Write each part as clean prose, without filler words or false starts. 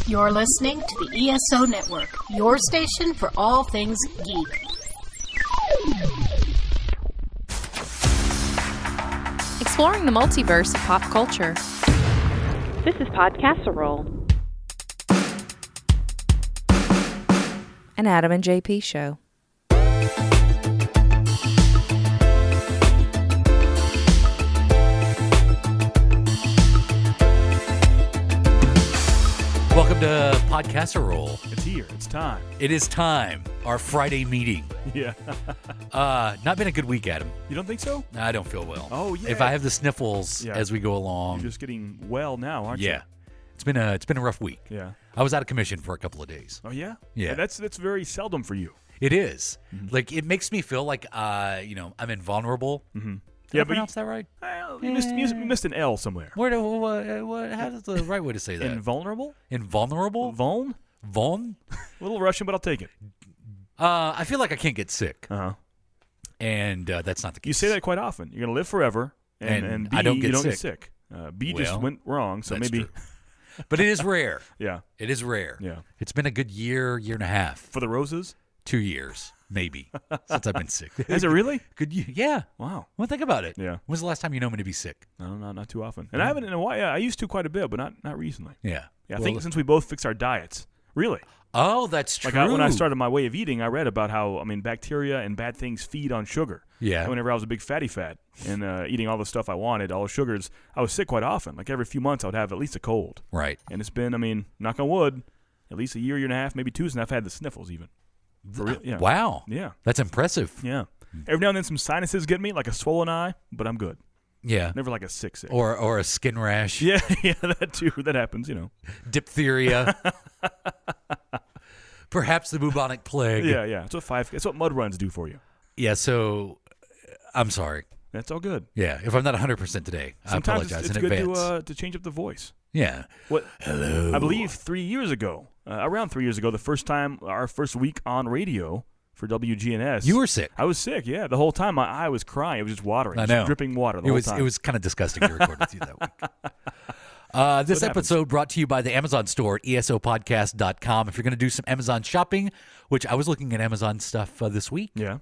You're listening to the ESO Network, your station for all things geek. Exploring the multiverse of pop culture. This is Podcasserole. An Adam and JP show. Welcome to Podcasserole. It's here. It's time. It is time. Our Friday meeting. Yeah. Not been a good week, Adam. You don't think so? I don't feel well. Oh, yeah. If I have the sniffles as we go along. You're just getting well now, aren't you? Yeah. It's been a rough week. Yeah. I was out of commission for a couple of days. Oh, yeah? Yeah. That's very seldom for you. It is. Mm-hmm. Like, it makes me feel like, I'm invulnerable. Mm-hmm. Did I pronounce that right? You missed an L somewhere. How's the right way to say that? Invulnerable? Invulnerable? Vuln? Vuln? A little Russian, but I'll take it. I feel like I can't get sick. Uh-huh. And that's not the case. You say that quite often. You're going to live forever, and B, I don't you get don't sick. get sick. B just went wrong, so that's maybe... true. But it is rare. Yeah. It is rare. Yeah. It's been a good year and a half. For the roses? 2 years, maybe, since I've been sick. Is it really? Good year. Yeah. Wow. Well, think about it. Yeah. When's the last time you know me to be sick? No, not too often. And I haven't in a while. Yeah, I used to quite a bit, but not recently. Yeah. Yeah, I think since we both fixed our diets. Really? Oh, that's true. Like when I started my way of eating, I read about how, bacteria and bad things feed on sugar. Yeah. And whenever I was a big fatty fat and eating all the stuff I wanted, all the sugars, I was sick quite often. Like every few months, I would have at least a cold. Right. And it's been, knock on wood, at least a year and a half, maybe two, since I've had the sniffles even. For real, yeah. Wow. Yeah. That's impressive. Yeah. Every now and then some sinuses get me, like a swollen eye, but I'm good. Yeah. Never like a sick. Or a skin rash. Yeah, that too. That happens, Diphtheria. Perhaps the bubonic plague. Yeah. It's what mud runs do for you. Yeah, so I'm sorry. That's all good. Yeah, if I'm not 100% today, Sometimes I apologize it's in good advance. to change up the voice. Yeah. Hello. I believe 3 years ago, around 3 years ago, our first week on radio for WGNS. You were sick. I was sick, yeah. The whole time my eye was crying. It was just watering. I know. Just dripping water the whole time. It was kind of disgusting to record with you that week. This episode brought to you by the Amazon store at esopodcast.com. If you're going to do some Amazon shopping, which I was looking at Amazon stuff this week, yeah,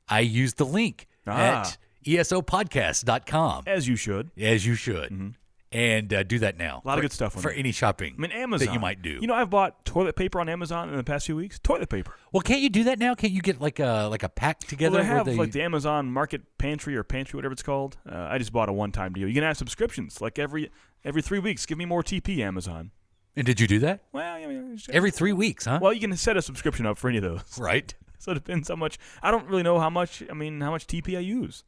I used the link at esopodcast.com. As you should. Mm-hmm. And do that now. A lot of good stuff on for there. any shopping Amazon, that you might do. I've bought toilet paper on Amazon in the past few weeks. Toilet paper. Well, can't you do that now? Can't you get like a pack together? Well, they have like the Amazon Market Pantry or Pantry, whatever it's called. I just bought a one-time deal. You can have subscriptions. Like every 3 weeks, give me more TP, Amazon. And did you do that? Well, every 3 weeks, huh? Well, you can set a subscription up for any of those. Right. So it depends how much. I don't really know how much TP I use.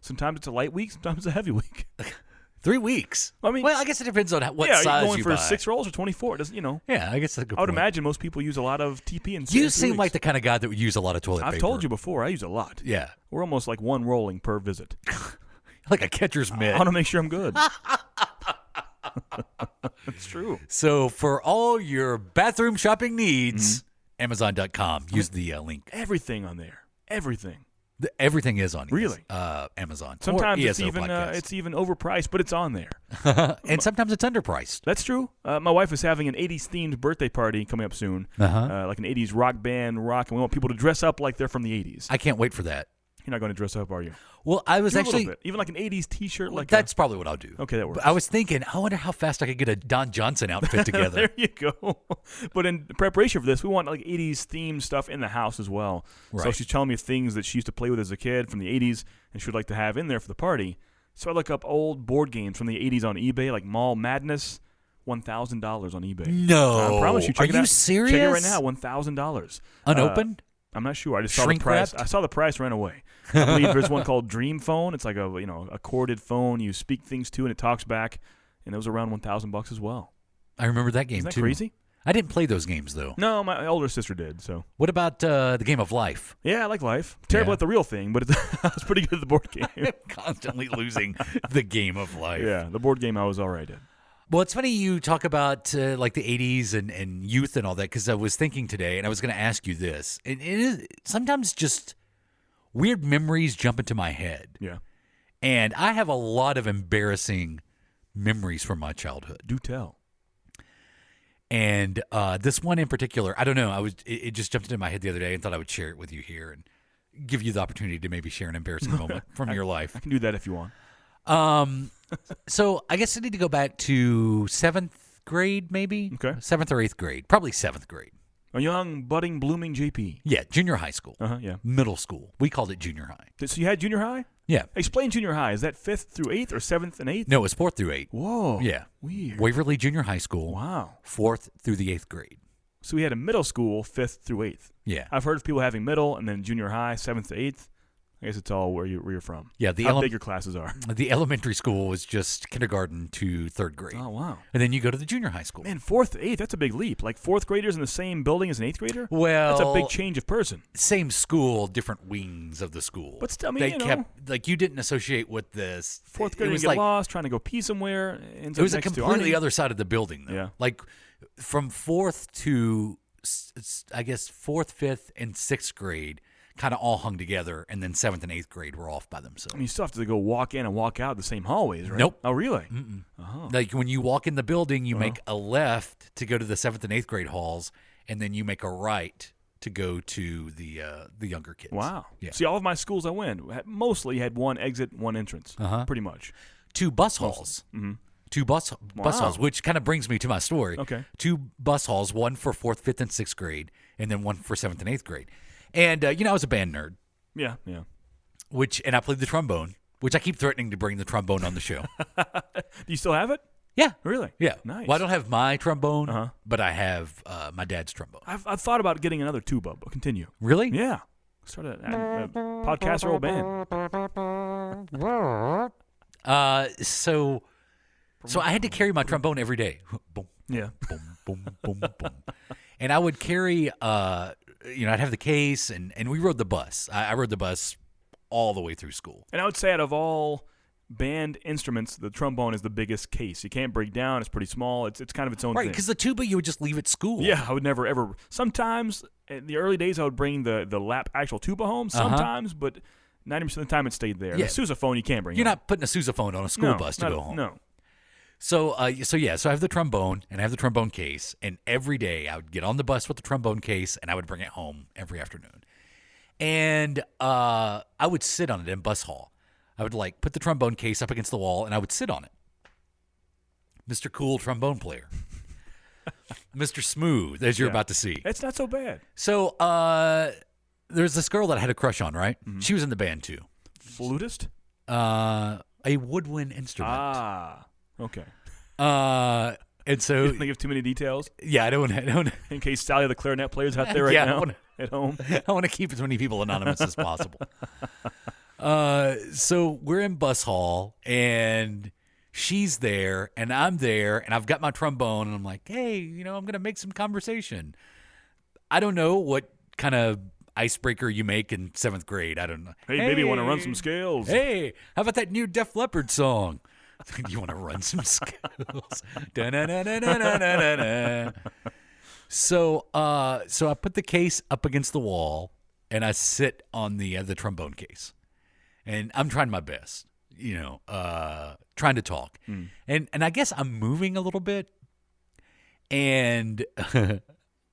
Sometimes it's a light week. Sometimes it's a heavy week. 3 weeks. Well, I guess it depends on what size are you going you for buy. 6 rolls or 24? Yeah, I guess that's a good I would point. imagine most people use a lot of TP in 6 You seem like the kind of guy that would use a lot of toilet paper. I've told you before. I use a lot. Yeah. We're almost like one rolling per visit. Like a catcher's mitt. I want to make sure I'm good. That's true. So for all your bathroom shopping needs, Amazon.com. Use the link. Everything on there. Everything. Everything is on really? Amazon. Sometimes or it's even overpriced, but it's on there. And sometimes it's underpriced. That's true. My wife is having an 80s themed birthday party coming up soon. Like an 80s rock band, and we want people to dress up like they're from the 80s. I can't wait for that. You're not going to dress up, are you? Well, I was a actually... little bit. Even like an 80s T-shirt. That's probably what I'll do. Okay, that works. But I was thinking, I wonder how fast I could get a Don Johnson outfit together. There you go. But in preparation for this, we want like 80s themed stuff in the house as well. Right. So she's telling me things that she used to play with as a kid from the 80s and she would like to have in there for the party. So I look up old board games from the 80s on eBay, like Mall Madness, $1,000 on eBay. No. I promise you. Check it out. Are you serious? Check it right now, $1,000. Unopened? I'm not sure. I just saw Shrink the price. wrapped? I saw the price, ran away. I believe there's one called Dream Phone. It's like a corded phone you speak things to and it talks back, and it was around $1,000 as well. I remember that game Isn't that too. crazy? I didn't play those games though. No, my older sister did. So what about the game of life? Yeah, I like Life. Terrible at the real thing, but I was pretty good at the board game. Constantly losing the game of life. Yeah, the board game I was all right at. Well, it's funny you talk about like the 80s and youth and all that, because I was thinking today, and I was going to ask you this. It is sometimes just weird memories jump into my head. Yeah. And I have a lot of embarrassing memories from my childhood. Do tell. And this one in particular, I don't know. It just jumped into my head the other day and thought I would share it with you here and give you the opportunity to maybe share an embarrassing moment from your life. I can do that if you want. So I guess I need to go back to 7th grade, maybe? Okay. 7th or 8th grade. Probably 7th grade. A young, budding, blooming JP. Yeah, junior high school. Yeah. Middle school. We called it junior high. So you had junior high? Yeah. Explain junior high. Is that 5th through 8th or 7th and 8th? No, it's 4th through 8th. Whoa. Yeah. Weird. Waverly Junior High School. Wow. 4th through the 8th grade. So we had a middle school, 5th through 8th. Yeah. I've heard of people having middle and then junior high, 7th to 8th. I guess it's all where you're from. Yeah. How big your classes are. The elementary school was just kindergarten to 3rd grade. Oh, wow. And then you go to the junior high school. Man, 4th to 8th, that's a big leap. Like 4th graders in the same building as an 8th grader? Well, that's a big change of person. Same school, different wings of the school. But still, I mean, they you know, kept like you didn't associate with this. 4th grader was get like, lost, trying to go pee somewhere. Ends It up was a next to completely Arnie. other side of the building, though. Yeah. Like from 4th to I guess 4th, 5th, and 6th grade kind of all hung together, and then 7th and 8th grade were off by themselves. I mean, you still have to go walk in and walk out the same hallways, right? Nope. Oh, really? Mm-mm. Oh. Like when you walk in the building, you make a left to go to the 7th and 8th grade halls, and then you make a right to go to the younger kids. Wow. Yeah. See, all of my schools I went mostly had one exit, one entrance, pretty much. 2 bus halls. Mm-hmm. 2 bus halls, which kind of brings me to my story. Okay. 2 bus halls, one for 4th, 5th, and 6th grade, and then one for 7th and 8th grade. And, I was a band nerd. Yeah. And I played the trombone, which I keep threatening to bring the trombone on the show. Do you still have it? Yeah. Really? Yeah. Nice. Well, I don't have my trombone, but I have my dad's trombone. I've thought about getting another tuba, but continue. Really? Yeah. Start a podcast roll band. So I had to carry my trombone every day. Boom, Yeah. boom, boom, boom, boom. And I would carry, I'd have the case, and we rode the bus. I rode the bus all the way through school. And I would say out of all band instruments, the trombone is the biggest case. You can't break down. It's pretty small. It's kind of its own Right, thing. because the tuba you would just leave at school. Yeah, I would never ever. Sometimes in the early days, I would bring the lap actual tuba home. Sometimes, but 90% of the time it stayed there. Yeah. The sousaphone you can't bring. You're home. not putting a sousaphone on a school bus to go home. No. So I have the trombone, and I have the trombone case, and every day I would get on the bus with the trombone case, and I would bring it home every afternoon. And I would sit on it in bus hall. I would put the trombone case up against the wall, and I would sit on it. Mr. Cool trombone player. Mr. Smooth, as you're about to see. It's not so bad. So there's this girl that I had a crush on, right? Mm-hmm. She was in the band too. Flutist? A woodwind instrument. Ah, okay. And so You don't give too many details yeah, I don't. in case Sally the clarinet player's out there right now at home. I want to keep as many people anonymous as possible. So we're in bus hall, and she's there, and I'm there, and I've got my trombone, and I'm like, hey, I'm going to make some conversation. I don't know what kind of icebreaker you make in 7th grade. I don't know. Hey, baby, want to run some scales? Hey, how about that new Def Leppard song? You want to run some scales? Da-na-na-na-na-na-na-na. So I put the case up against the wall, and I sit on the trombone case, and I'm trying my best, trying to talk, and I guess I'm moving a little bit, and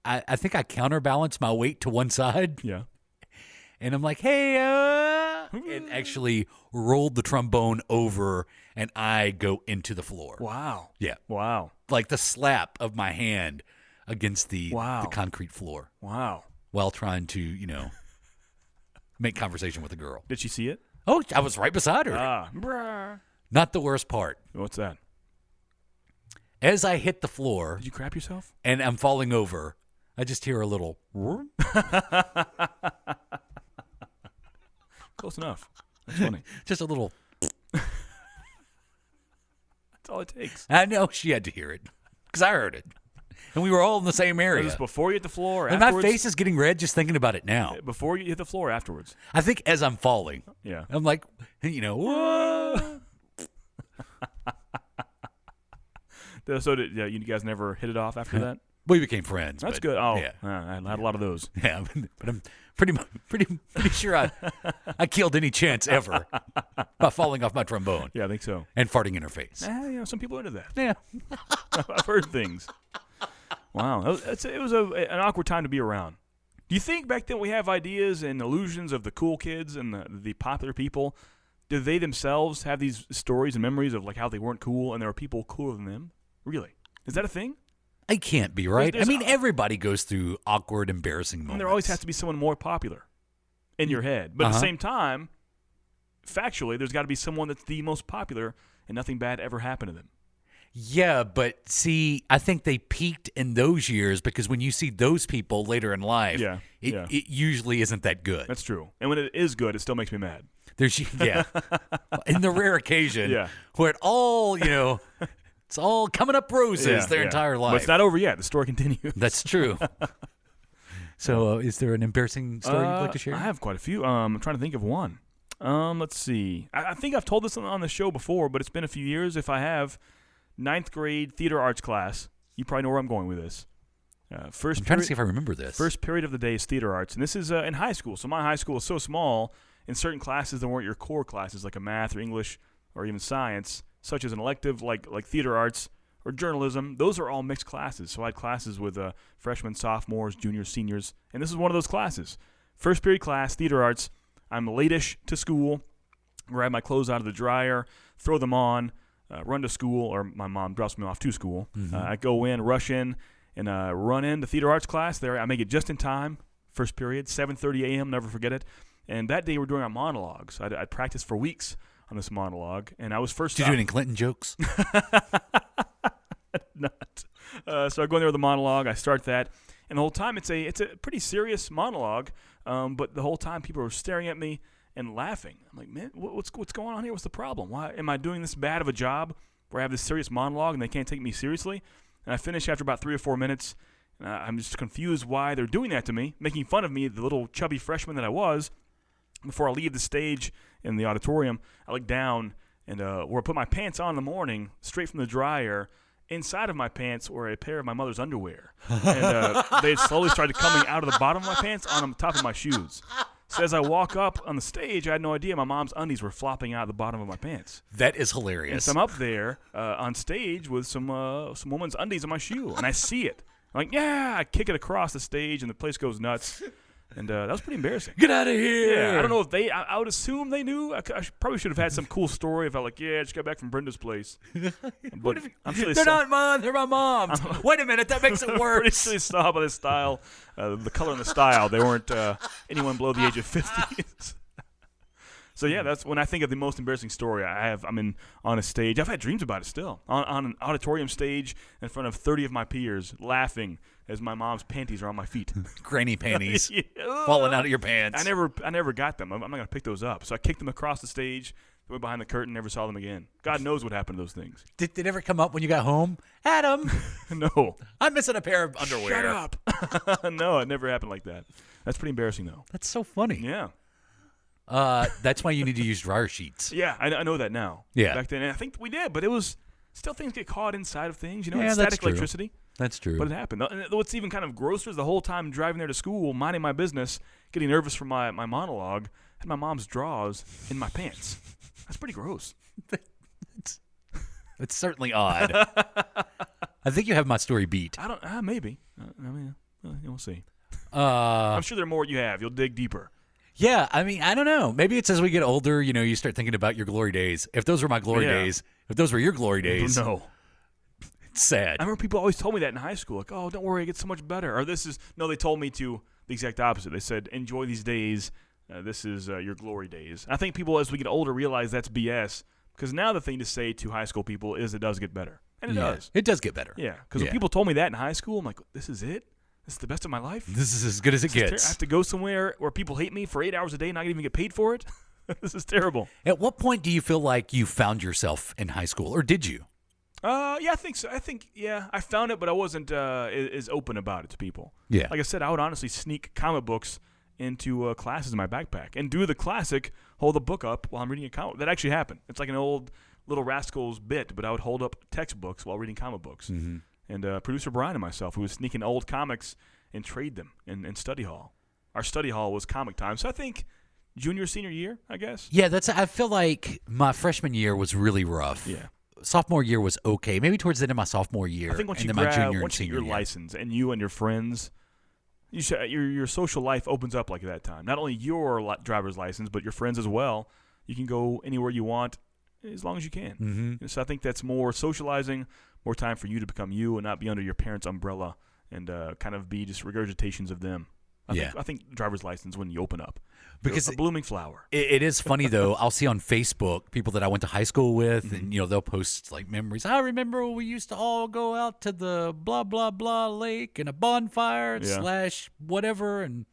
I think I counterbalance my weight to one side. Yeah. And I'm like, hey, and actually rolled the trombone over, and I go into the floor. Wow. Yeah. Wow. Like the slap of my hand against the concrete floor. Wow. While trying to, make conversation with a girl. Did she see it? Oh, I was right beside her. Brr. Not the worst part. What's that? As I hit the floor Did you crap yourself? and I'm falling over, I just hear a little Close enough. That's funny. just a little. That's all it takes. I know she had to hear it because I heard it. And we were all in the same area. Was this before you hit the floor or And afterwards? my face is getting red just thinking about it now. Before you hit the floor or afterwards? I think as I'm falling, Yeah. I'm like, whoa. So did you guys never hit it off after that? We became friends. That's but, good. Oh, yeah. I had a lot of those. Yeah, but I'm pretty sure I killed any chance ever by falling off my trombone Yeah, I think so. and farting in her face. Some people are into that. Yeah. I've heard things. Wow. It was an awkward time to be around. Do you think back then we have ideas and illusions of the cool kids and the popular people? Did they themselves have these stories and memories of like how they weren't cool and there were people cooler than them? Really? Is that a thing? It can't be, right? I mean, everybody goes through awkward, embarrassing moments. And there always has to be someone more popular in your head. But at the same time, factually, there's got to be someone that's the most popular and nothing bad ever happened to them. Yeah, but see, I think they peaked in those years because when you see those people later in life, it usually isn't that good. That's true. And when it is good, it still makes me mad. In the rare occasion where it all, it's all coming up roses their entire life. But it's not over yet. The story continues. That's true. So is there an embarrassing story you'd like to share? I have quite a few. I'm trying to think of one. Let's see. I think I've told this on the show before, but it's been a few years. If I have, 9th grade theater arts class. You probably know where I'm going with this. I'm trying to see if I remember this. First period of the day is theater arts, and this is in high school. So my high school is so small, in certain classes there weren't your core classes like a math or English or even science, such as an elective like theater arts or journalism. Those are all mixed classes. So I had classes with freshmen, sophomores, juniors, seniors, and this is one of those classes. First period class, theater arts. I'm late-ish to school, grab my clothes out of the dryer, throw them on, run to school, or my mom drops me off to school. I go in, rush in, and run into theater arts class. There, I make it just in time. First period, 7:30 a.m., never forget it. And that day we're doing our monologues. I'd practiced for weeks on this monologue, and I was first. Did you do any Clinton jokes? Not. So I go in there with the monologue. I start that, and the whole time it's a pretty serious monologue. But the whole time people are staring at me and laughing. I'm like, man, what's going on here? What's the problem? Why am I doing this bad of a job where I have this serious monologue and they can't take me seriously? And I finish after about 3 or 4 minutes. And I'm just confused why they're doing that to me, making fun of me, the little chubby freshman that I was. Before I leave the stage in the auditorium, I look down and where I put my pants on in the morning, straight from the dryer. Inside of my pants were a pair of my mother's underwear. And they had slowly started coming out of the bottom of my pants on the top of my shoes. So as I walk up on the stage, I had no idea my mom's undies were flopping out of the bottom of my pants. That is hilarious. And so I'm up there on stage with some woman's undies on my shoe, and I see it. I'm like, yeah! I kick it across the stage, and the place goes nuts. And that was pretty embarrassing. Get out of here! Yeah, I don't know if I would assume they knew. I probably should have had some cool story if I I just got back from Brenda's place. But I'm sure they're not mine. They're my mom's. Wait a minute, that makes it worse. Pretty sure they saw by the style, the color and the style. They weren't anyone below the age of 50. So yeah, that's when I think of the most embarrassing story I have. I'm on a stage. I've had dreams about it still. On an auditorium stage in front of 30 of my peers, laughing as my mom's panties are on my feet. Granny panties falling out of your pants. I never got them. I'm not gonna pick those up. So I kicked them across the stage, went behind the curtain, never saw them again. God knows what happened to those things. Did it ever come up when you got home? Adam, no. I'm missing a pair of underwear. Shut up. No, it never happened like that. That's pretty embarrassing though. That's so funny. Yeah. That's why you need to use dryer sheets. Yeah, I know that now. Yeah. Back then, and I think we did, but it was still things get caught inside of things. Yeah, it's that's static true. electricity. That's true. But it happened. And what's even kind of grosser is the whole time driving there to school, minding my business, getting nervous for my monologue, had my mom's drawers in my pants. That's pretty gross. It's certainly odd. I think you have my story beat. I don't. Maybe. We'll see. I'm I'm sure there are more you have. You'll dig deeper. Yeah, I don't know. Maybe it's as we get older, you start thinking about your glory days. If those were my glory days, if those were your glory days, No. it's sad. I remember people always told me that in high school. Like, oh, don't worry, it gets so much better. Or they told me to the exact opposite. They said, enjoy these days. This is your glory days. I think people, as we get older, realize that's BS. Because now the thing to say to high school people is it does get better. And it does. It does get better. Yeah, because when people told me that in high school, I'm like, this is it? This is the best of my life? This is as good as it gets. I have to go somewhere where people hate me for 8 hours a day and not even get paid for it? This is terrible. At what point do you feel like you found yourself in high school, or did you? Yeah, I think so. I found it, but I wasn't as open about it to people. Yeah. Like I said, I would honestly sneak comic books into classes in my backpack and do the classic hold the book up while I'm reading a comic. That actually happened. It's like an old Little Rascals bit, but I would hold up textbooks while reading comic books. Mm-hmm. And producer Brian and myself, we would sneak in old comics and trade them in study hall. Our study hall was comic time. So I think junior, senior year, I guess. Yeah, I feel like my freshman year was really rough. Yeah. sophomore year was okay. Maybe towards the end of my sophomore year. I think once and you then my junior and once you senior get your year. license and you and your friends, your social life opens up like that time. Not only your driver's license, but your friends as well. You can go anywhere you want as long as you can. Mm-hmm. So I think that's more socializing, more time for you to become you and not be under your parents' umbrella and kind of be just regurgitations of them. I think driver's license when you open up. Because a blooming flower. It is funny, though. I'll see on Facebook people that I went to high school with, and, they'll post, like, memories. I remember when we used to all go out to the blah, blah, blah lake and a bonfire / whatever. And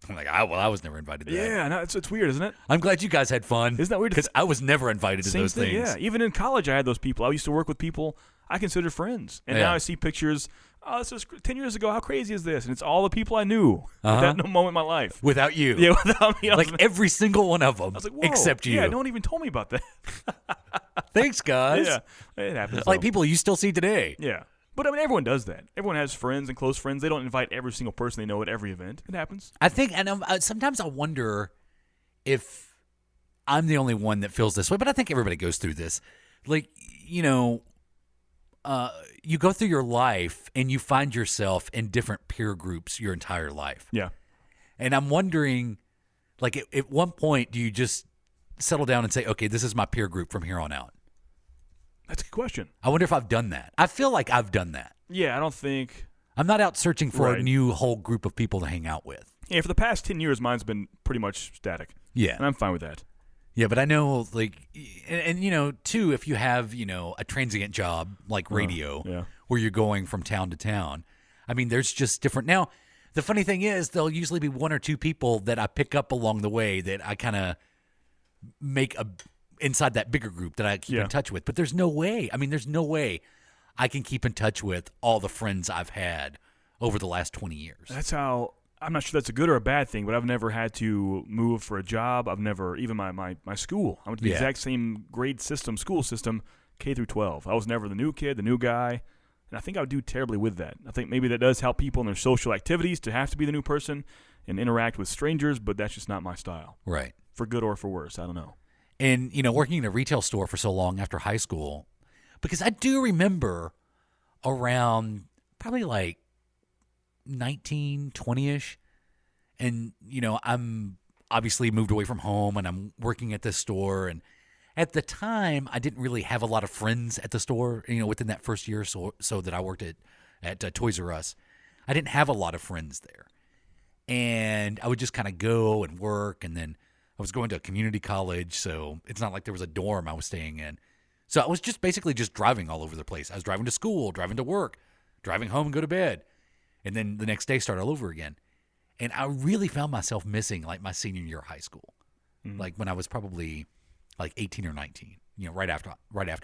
I'm like, I was never invited to that. Yeah, no, it's weird, isn't it? I'm glad you guys had fun. Isn't that weird? Because I was never invited to Same those thing, things. Yeah, even in college, I had those people. I used to work with people I considered friends. And now I see pictures. Oh, this was 10 years ago. How crazy is this? And it's all the people I knew at that moment in my life. Without you. Yeah, without me. Like every single one of them. I was like, whoa. Except you. Yeah, no one even told me about that. Thanks, guys. Yeah, it happens. Like though. people you still see today. Yeah. But, I mean, everyone does that. Everyone has friends and close friends. They don't invite every single person they know at every event. It happens. I think, and sometimes I wonder if I'm the only one that feels this way, but I think everybody goes through this. Like, you go through your life and you find yourself in different peer groups your entire life. Yeah. And I'm wondering, like, at one point, do you just settle down and say, okay, this is my peer group from here on out? That's a good question. I wonder if I've done that. I feel like I've done that. Yeah, I don't think. I'm not out searching for Right. a new whole group of people to hang out with. Yeah, for the past 10 years, mine's been pretty much static. Yeah. And I'm fine with that. Yeah, but I know, like, and too, if you have, a transient job like radio where you're going from town to town, I mean, there's just different. Now, the funny thing is, there'll usually be one or two people that I pick up along the way that I kind of make inside that bigger group that I keep in touch with. But there's no way. I mean, there's no way I can keep in touch with all the friends I've had over the last 20 years. That's how. I'm not sure that's a good or a bad thing, but I've never had to move for a job. I've never, even my school. I went to the exact same school system, K through 12. I was never the new kid, the new guy, and I think I would do terribly with that. I think maybe that does help people in their social activities to have to be the new person and interact with strangers, but that's just not my style. Right. For good or for worse, I don't know. And, working in a retail store for so long after high school, because I do remember around probably like 19, 20-ish. And, I'm obviously moved away from home and I'm working at this store. And at the time, I didn't really have a lot of friends at the store, within that first year or so that I worked at Toys R Us. I didn't have a lot of friends there. And I would just kind of go and work. And then I was going to a community college, so it's not like there was a dorm I was staying in. So I was just basically just driving all over the place. I was driving to school, driving to work, driving home and go to bed. And then the next day start all over again. And I really found myself missing like my senior year of high school. Like when I was probably like 18 or 19, right after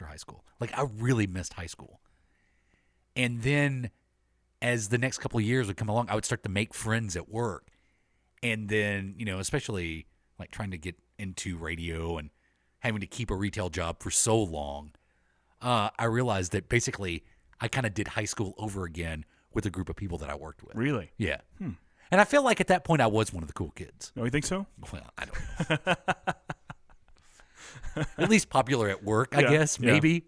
high school. Like I really missed high school. And then as the next couple of years would come along, I would start to make friends at work. And then, especially like trying to get into radio and having to keep a retail job for so long, I realized that basically I kind of did high school over again with a group of people that I worked with. Really? Yeah. And I feel like at that point I was one of the cool kids. Oh, you think so? Well, I don't know. At least popular at work, I guess, maybe.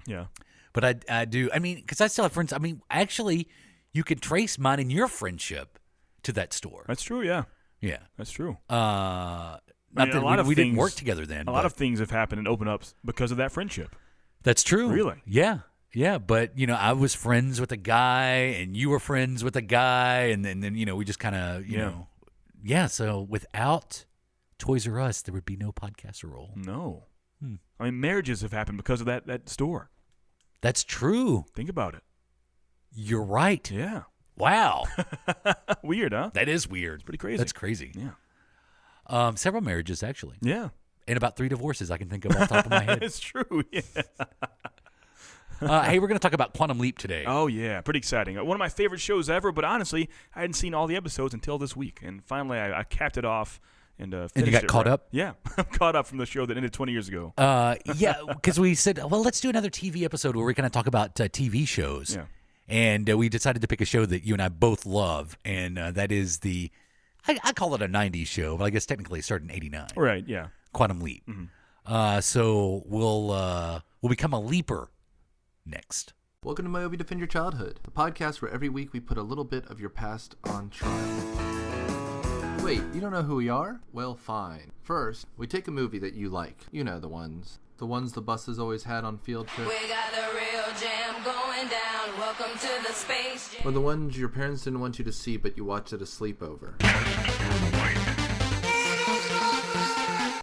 Yeah. But I do. I mean, because I still have friends. I mean, actually, you can trace mine and your friendship to that store. That's true, yeah. Yeah. That's true. Not that we didn't work together then. A lot of things have happened and opened up because of that friendship. That's true. Really? Yeah. Yeah, but, I was friends with a guy, and you were friends with a guy, and then we just kind of, so without Toys R Us, there would be no podcast role. No. I mean, marriages have happened because of that store. That's true. Think about it. You're right. Yeah. Wow. Weird, huh? That is weird. It's pretty crazy. That's crazy. Yeah. Several marriages, actually. Yeah. And about 3 divorces I can think of off the top of my head. It's true, yeah. Hey, we're going to talk about Quantum Leap today. Oh, yeah. Pretty exciting. One of my favorite shows ever, but honestly, I hadn't seen all the episodes until this week. And finally, I capped it off and finished it. And you got caught up? Yeah. I'm caught up from the show that ended 20 years ago. Yeah, because we said, well, let's do another TV episode where we're going to talk about TV shows. Yeah. And we decided to pick a show that you and I both love, and that is I call it a 90s show, but I guess technically it started in 89. Right, yeah. Quantum Leap. So we'll become a leaper next. Welcome to My Obi Defend Your Childhood, the podcast where every week we put a little bit of your past on trial. Wait, you don't know who we are? Well, fine. First, we take a movie that you like. You know the ones. The ones the buses always had on field trips. We got the real jam going down. Welcome to the space jam. Or the ones your parents didn't want you to see but you watched at a sleepover.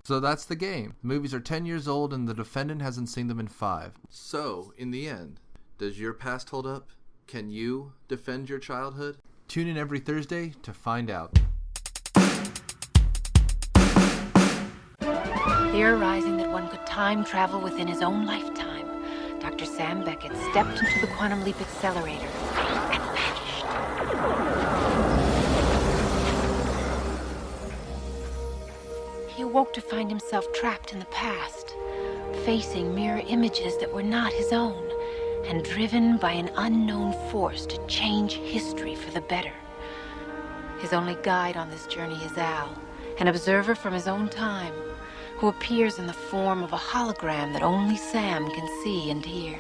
So that's the game. The movies are 10 years old and the defendant hasn't seen them in 5. So, in the end, does your past hold up? Can you defend your childhood? Tune in every Thursday to find out. Theorizing that one could time travel within his own lifetime, Dr. Sam Beckett stepped into the quantum leap accelerator and vanished. He awoke to find himself trapped in the past, facing mirror images that were not his own, and driven by an unknown force to change history for the better. His only guide on this journey is Al, an observer from his own time, who appears in the form of a hologram that only Sam can see and hear.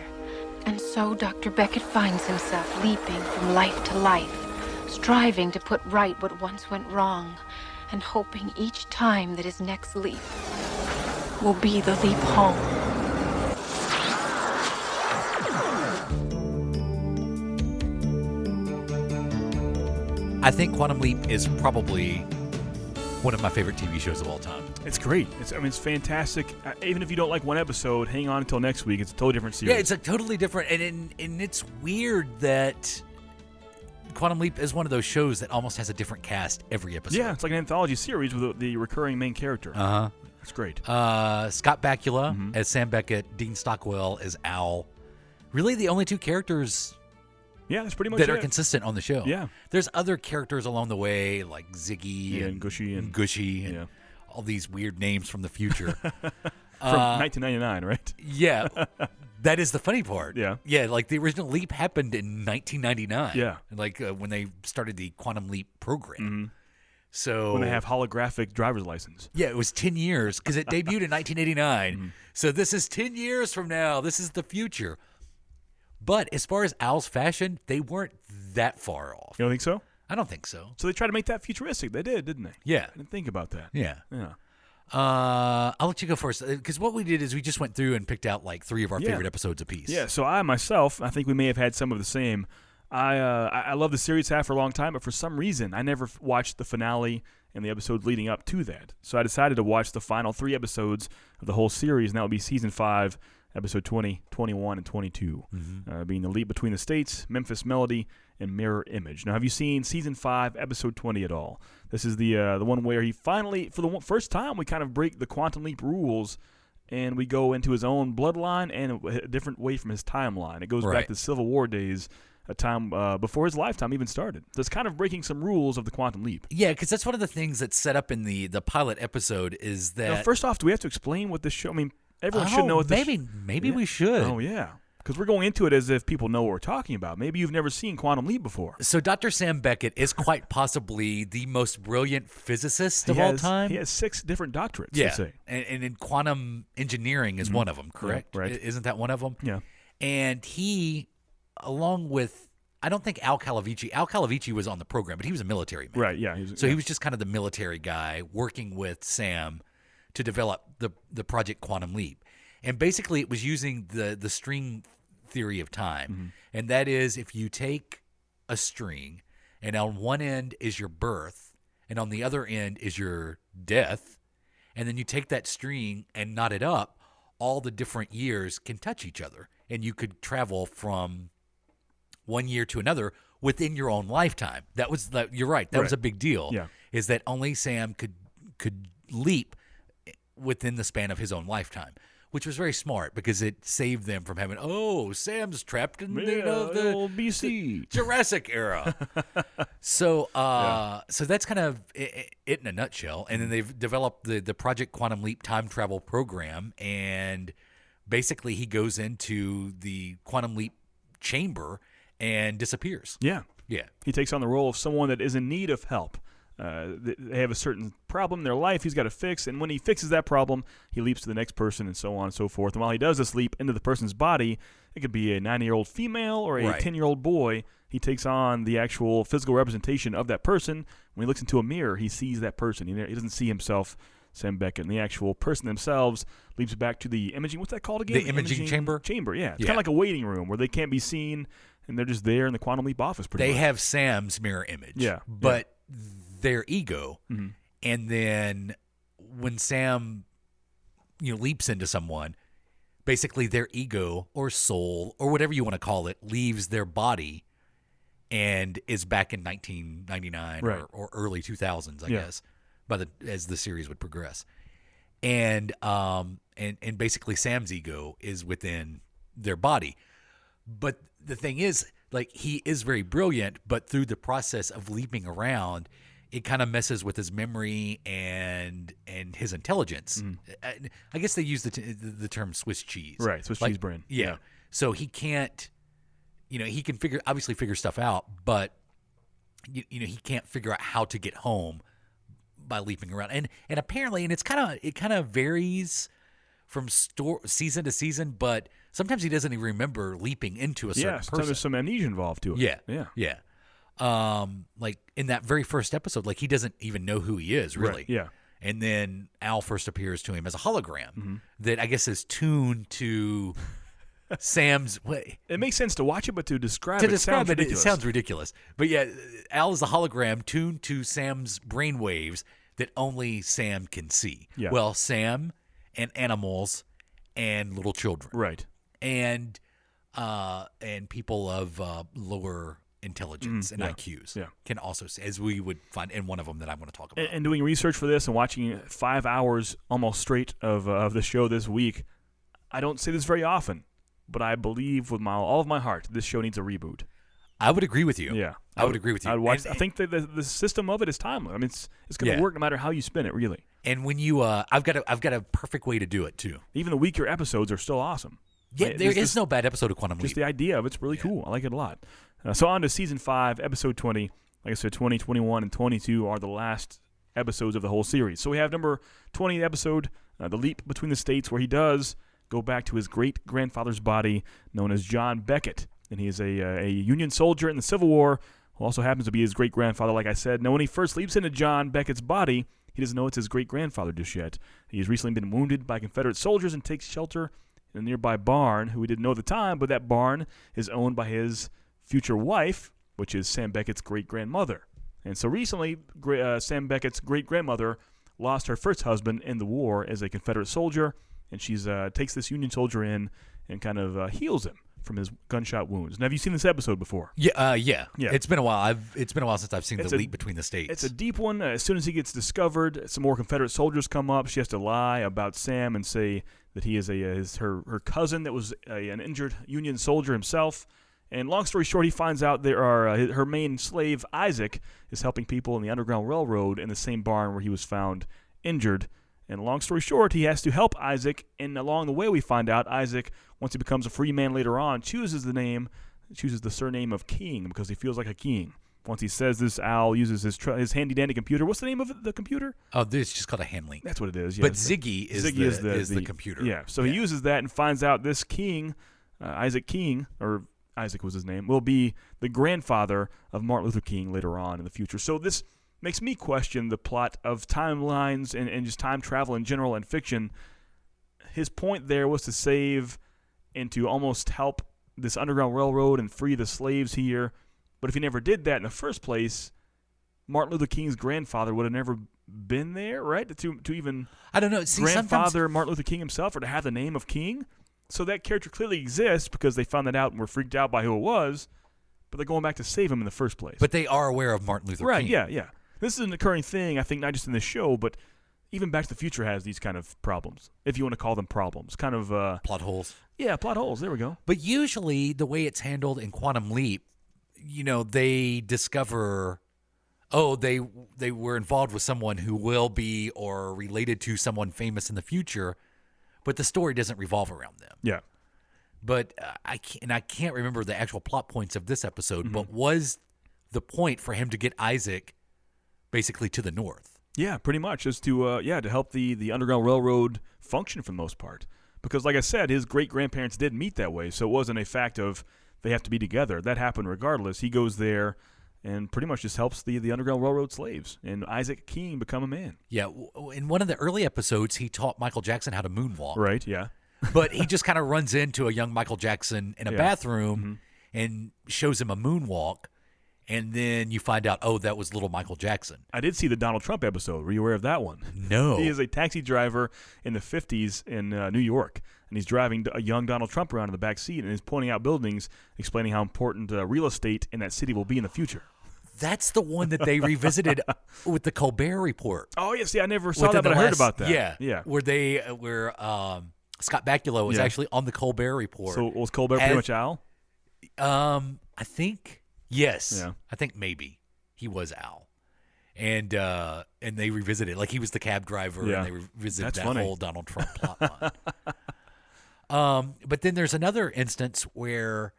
And so Dr. Beckett finds himself leaping from life to life, striving to put right what once went wrong, and hoping each time that his next leap will be the leap home. I think Quantum Leap is probably one of my favorite TV shows of all time. It's great. It's fantastic. Even if you don't like one episode, hang on until next week. It's a totally different series. Yeah, it's a totally different, and it's weird that Quantum Leap is one of those shows that almost has a different cast every episode. Yeah, it's like an anthology series with the recurring main character. Uh-huh. It's great. Scott Bakula as Sam Beckett, Dean Stockwell as Al. Really the only two characters Yeah, that's pretty much that it. are consistent on the show. Yeah. There's other characters along the way, like Ziggy and Gushy and Gushy, all these weird names from the future. From 1999, right? Yeah. That is the funny part. Yeah. Yeah, like the original Leap happened in 1999. Yeah. Like when they started the Quantum Leap program. Mm-hmm. So When they have holographic driver's license. yeah, it was 10 years because it debuted in 1989. So this is 10 years from now. This is the future. But as far as Al's fashion, they weren't that far off. You don't think so? I don't think so. So they tried to make that futuristic. They did, didn't they? Yeah. I didn't think about that. Yeah. Yeah. I'll let you go first because what we did is we just went through and picked out like 3 of our Yeah. favorite episodes apiece. Yeah, so I think we may have had some of the same. I love the series, have for a long time, but for some reason I never watched the finale and the episodes leading up to that. So I decided to watch the final 3 episodes of the whole series, and that would be Season 5, Episode 20, 21, and 22, being The Leap Between the States, Memphis Melody, and Mirror Image. Now, have you seen Season 5, Episode 20 at all? This is the one where he finally, for the first time, we kind of break the Quantum Leap rules, and we go into his own bloodline and a different way from his timeline. It goes back to Civil War days, a time before his lifetime even started. So it's kind of breaking some rules of the Quantum Leap. Yeah, because that's one of the things that's set up in the pilot episode is that... Now, first off, do we have to explain what this show... I mean, everyone should know what this... Maybe we should. Oh, yeah. Because we're going into it as if people know what we're talking about. Maybe you've never seen Quantum Leap before. So Dr. Sam Beckett is quite possibly the most brilliant physicist of all time. He has 6 different doctorates, yeah. they say. And in quantum engineering is one of them, correct? Yeah, right. Isn't that one of them? Yeah. And he, along with... I don't think Al Calavicci was on the program, but he was a military man. Right, yeah. He was just kind of the military guy working with Sam to develop the Project Quantum Leap. And basically it was using the string theory of time. And that is if you take a string and on one end is your birth and on the other end is your death, and then you take that string and knot it up, all the different years can touch each other. And you could travel from one year to another within your own lifetime. You're right. That was a big deal. Yeah. Is that only Sam could leap within the span of his own lifetime, which was very smart because it saved them from having, Sam's trapped in the old BC Jurassic era. So that's kind of it in a nutshell. And then they've developed the Project Quantum Leap time travel program, and basically he goes into the Quantum Leap chamber and disappears. Yeah. Yeah. He takes on the role of someone that is in need of help. They have a certain problem in their life he's got to fix, and when he fixes that problem, he leaps to the next person and so on and so forth. And while he does this leap into the person's body, it could be a 90-year-old female or a 10-year-old boy, he takes on the actual physical representation of that person. When he looks into a mirror, he sees that person. He doesn't see himself, Sam Beckett, and the actual person themselves leaps back to the imaging. What's that called again? The imaging chamber? Chamber, yeah. It's kind of like a waiting room where they can't be seen, and they're just there in the Quantum Leap office pretty much. They have Sam's mirror image. Yeah. But their ego, and then when Sam leaps into someone, basically their ego or soul or whatever you want to call it leaves their body and is back in 1999 or early 2000s, I guess, as the series would progress. And basically Sam's ego is within their body. But the thing is, like, he is very brilliant, but through the process of leaping around, it kind of messes with his memory and his intelligence. I guess they use the term Swiss cheese. Right, Swiss cheese brain. Yeah. So he can't, he can obviously figure stuff out, but he can't figure out how to get home by leaping around. And apparently, and it kind of varies from season to season, but sometimes he doesn't even remember leaping into a certain person. There's some amnesia involved to it. Yeah. Like in that very first episode, like he doesn't even know who he is, really. Right, yeah. And then Al first appears to him as a hologram that I guess is tuned to Sam's way. It makes sense to watch it, but to describe it sounds ridiculous. It sounds ridiculous. But yeah, Al is a hologram tuned to Sam's brain waves that only Sam can see. Yeah. Well, Sam and animals and little children. Right. And people of lower intelligence and IQs can also see, as we would find in one of them that I'm going to talk about. And doing research for this and watching 5 hours almost straight of the show this week, I don't say this very often, but I believe with all of my heart this show needs a reboot. I would agree with you. Yeah, I would agree with you. I would watch. I think that the system of it is timeless. I mean, it's going to work no matter how you spin it, really. And when you, I've got a perfect way to do it too. Even the weaker episodes are still awesome. Yeah, there is no bad episode of Quantum Leap. Just the idea of it's really cool. I like it a lot. So on to season 5, episode 20. Like I said, 20, 21, and 22 are the last episodes of the whole series. So we have number 20 episode, The Leap Between the States, where he does go back to his great-grandfather's body, known as John Beckett. And he is a Union soldier in the Civil War, who also happens to be his great-grandfather, like I said. Now, when he first leaps into John Beckett's body, he doesn't know it's his great-grandfather just yet. He has recently been wounded by Confederate soldiers and takes shelter in a nearby barn, who we didn't know at the time, but that barn is owned by his future wife, which is Sam Beckett's great-grandmother. And so recently, Sam Beckett's great-grandmother lost her first husband in the war as a Confederate soldier, and she takes this Union soldier in and kind of heals him from his gunshot wounds. Now, have you seen this episode before? Yeah. It's been a while. It's been a while since I've seen The Leap Between the States. It's a deep one. As soon as he gets discovered, some more Confederate soldiers come up. She has to lie about Sam and say that he is her cousin that was an injured Union soldier himself. And long story short, he finds out her main slave, Isaac, is helping people in the Underground Railroad in the same barn where he was found injured. And long story short, he has to help Isaac, and along the way we find out Isaac, once he becomes a free man later on, chooses the surname of King because he feels like a king. Once he says this, Al uses his handy-dandy computer. What's the name of the computer? Oh, this is just called a handlink. That's what it is, yeah. But Ziggy is the computer. Yeah, so he uses that and finds out this king, Isaac King, or Isaac was his name, will be the grandfather of Martin Luther King later on in the future. So this makes me question the plot of timelines and just time travel in general and fiction. His point there was to save and to almost help this Underground Railroad and free the slaves here. But if he never did that in the first place, Martin Luther King's grandfather would have never been there, right? To even I don't know. Grandfather Martin Luther King himself, or to have the name of King. So that character clearly exists because they found that out and were freaked out by who it was. But they're going back to save him in the first place. But they are aware of Martin Luther King. Right, yeah. This is an occurring thing, I think, not just in this show, but even Back to the Future has these kind of problems, if you want to call them problems. Kind of plot holes. Yeah, plot holes. There we go. But usually the way it's handled in Quantum Leap, they discover, they were involved with someone who will be or related to someone famous in the future, but the story doesn't revolve around them. Yeah. But I can't remember the actual plot points of this episode, but was the point for him to get Isaac basically to the north. Yeah, pretty much. Just to help the Underground Railroad function for the most part. Because, like I said, his great-grandparents did meet that way, so it wasn't a fact of they have to be together. That happened regardless. He goes there and pretty much just helps the Underground Railroad slaves and Isaac King become a man. Yeah, in one of the early episodes, he taught Michael Jackson how to moonwalk. Right, yeah. But he just kind of runs into a young Michael Jackson in a bathroom and shows him a moonwalk. And then you find out, oh, that was little Michael Jackson. I did see the Donald Trump episode. Were you aware of that one? No. He is a taxi driver in the 50s in New York, and he's driving a young Donald Trump around in the back seat, and he's pointing out buildings, explaining how important real estate in that city will be in the future. That's the one that they revisited with the Colbert Report. Oh, yes. Yeah, I never saw that, but I heard about that. Yeah. Where Scott Bakula was actually on the Colbert Report. So was Colbert pretty much Al? I think... Yes, yeah. I think maybe he was Al, and they revisited like he was the cab driver, and they revisited that whole Donald Trump plot line. But then there's another instance where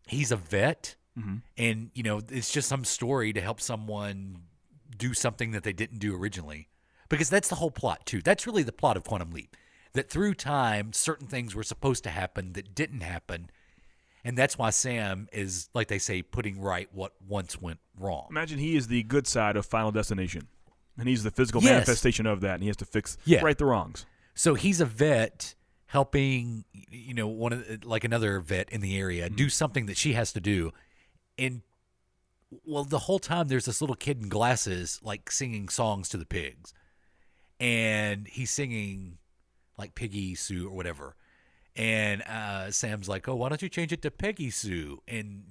he's a vet, and it's just some story to help someone do something that they didn't do originally, because that's the whole plot too. That's really the plot of Quantum Leap. That through time, certain things were supposed to happen that didn't happen. And that's why Sam is, like they say, putting right what once went wrong. Imagine he is the good side of Final Destination, and he's the physical manifestation of that, and he has to right the wrongs. So he's a vet helping, another vet in the area do something that she has to do. And, the whole time there's this little kid in glasses, like, singing songs to the pigs. And he's singing, like, Piggy Sue or whatever. And Sam's like, oh, why don't you change it to Peggy Sue? And,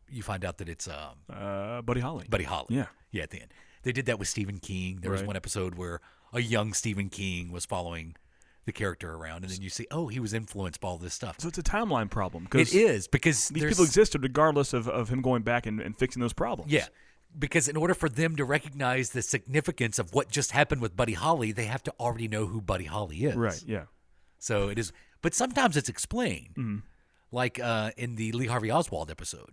you find out that it's Buddy Holly. Buddy Holly. Yeah. Yeah, at the end. They did that with Stephen King. There was one episode where a young Stephen King was following the character around. And then you see, oh, he was influenced by all this stuff. So it's a timeline problem. It is, because these people existed regardless of him going back and fixing those problems. Yeah. Because in order for them to recognize the significance of what just happened with Buddy Holly, they have to already know who Buddy Holly is. Right, yeah. So it is... But sometimes it's explained, like in the Lee Harvey Oswald episode.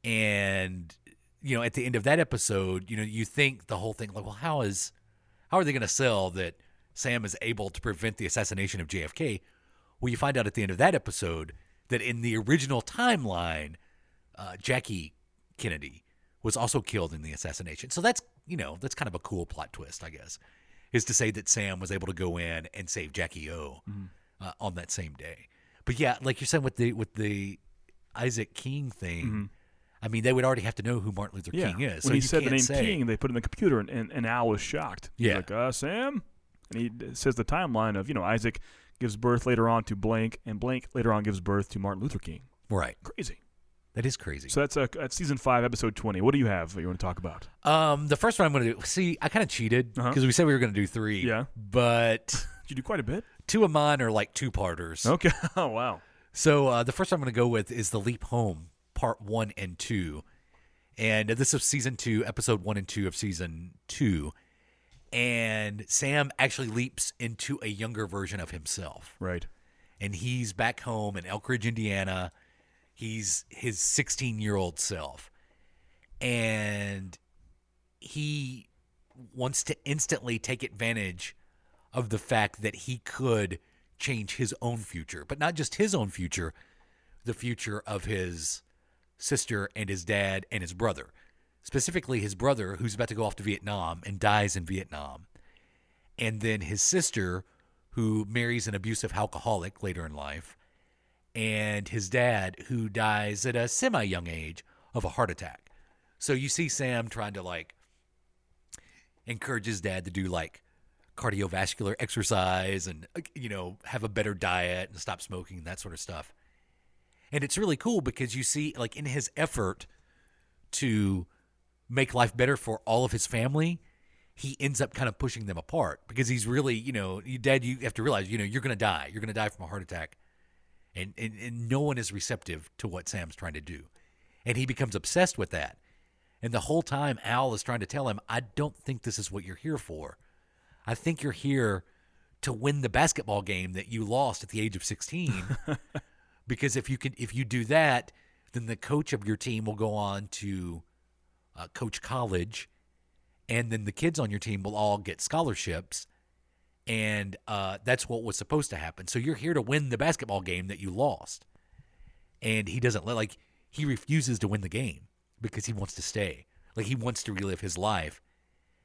And, at the end of that episode, you think the whole thing, like, well, how are they going to sell that Sam is able to prevent the assassination of JFK? Well, you find out at the end of that episode that in the original timeline, Jackie Kennedy was also killed in the assassination. So that's kind of a cool plot twist, I guess, is to say that Sam was able to go in and save Jackie O. On that same day. But yeah, like you're saying with the Isaac King thing, I mean, they would already have to know who Martin Luther King is. When so he said the name King, they put it in the computer, and Al was shocked. He's like, Sam? And he says the timeline of, Isaac gives birth later on to blank, and blank later on gives birth to Martin Luther King. Right. Crazy. That is crazy. So that's season 5, episode 20. What do you have that you want to talk about? The first one I'm going to do, see, I kind of cheated because we said we were going to do 3. Yeah. But... Did you do quite a bit? 2 of mine are like 2-parters. Okay. Oh, wow. So the first one I'm going to go with is The Leap Home, Part 1 and 2. And this is Season 2, Episode 1 and 2 of Season 2. And Sam actually leaps into a younger version of himself. Right. And he's back home in Elk Ridge, Indiana. He's his 16-year-old self. And he wants to instantly take advantage of the fact that he could change his own future, but not just his own future, the future of his sister and his dad and his brother, specifically his brother who's about to go off to Vietnam and dies in Vietnam. And then his sister who marries an abusive alcoholic later in life, and his dad who dies at a semi-young age of a heart attack. So you see Sam trying to encourage his dad to do cardiovascular exercise and, have a better diet and stop smoking and that sort of stuff. And it's really cool because you see, in his effort to make life better for all of his family, he ends up kind of pushing them apart because he's really, Dad, you have to realize, you're going to die. You're going to die from a heart attack. And no one is receptive to what Sam's trying to do. And he becomes obsessed with that. And the whole time Al is trying to tell him, I don't think this is what you're here for. I think you're here to win the basketball game that you lost at the age of 16. Because if you do that, then the coach of your team will go on to coach college, and then the kids on your team will all get scholarships, and that's what was supposed to happen. So you're here to win the basketball game that you lost, and he doesn't he refuses to win the game because he wants to stay. Like, he wants to relive his life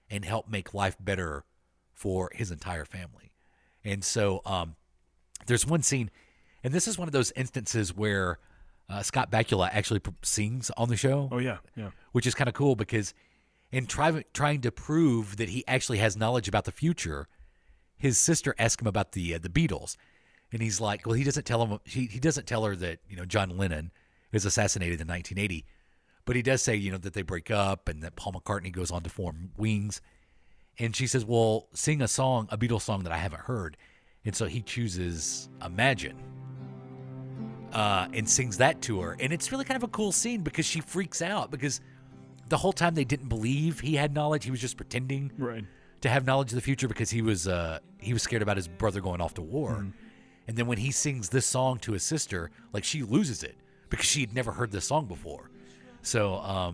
and help make life better for his entire family. And so there's one scene, and this is one of those instances where Scott Bakula actually sings on the show. Oh, yeah. Which is kind of cool because in trying to prove that he actually has knowledge about the future, his sister asked him about the Beatles. And he's like, well, he doesn't tell her that, John Lennon is assassinated in 1980. But he does say, that they break up and that Paul McCartney goes on to form Wings. And she says, well, sing a Beatles song that I haven't heard. And so he chooses Imagine and sings that to her. And it's really kind of a cool scene because she freaks out because the whole time they didn't believe he had knowledge. He was just pretending to have knowledge of the future because he was scared about his brother going off to war. Mm-hmm. And then when he sings this song to his sister, like, she loses it because she had never heard this song before. So,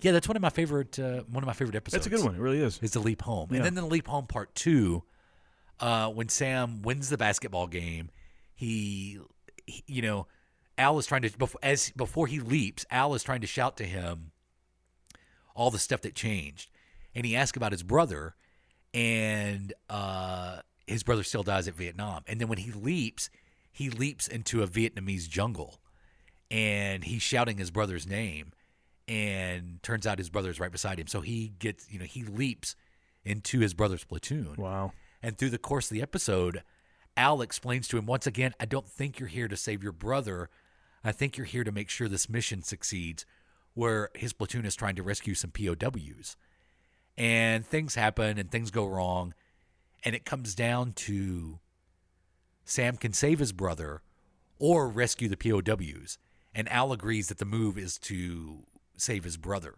yeah, that's one of my favorite episodes. That's a good one. It really is. It's the Leap Home. Yeah. And then the Leap Home Part 2, when Sam wins the basketball game, Al is trying to, before he leaps, Al is trying to shout to him all the stuff that changed. And he asks about his brother, and his brother still dies at Vietnam. And then when he leaps into a Vietnamese jungle. And he's shouting his brother's name, and turns out his brother's right beside him. So he gets, he leaps into his brother's platoon. Wow. And through the course of the episode, Al explains to him once again, I don't think you're here to save your brother. I think you're here to make sure this mission succeeds, where his platoon is trying to rescue some POWs. And things happen and things go wrong. And it comes down to Sam can save his brother or rescue the POWs. And Al agrees that the move is to save his brother.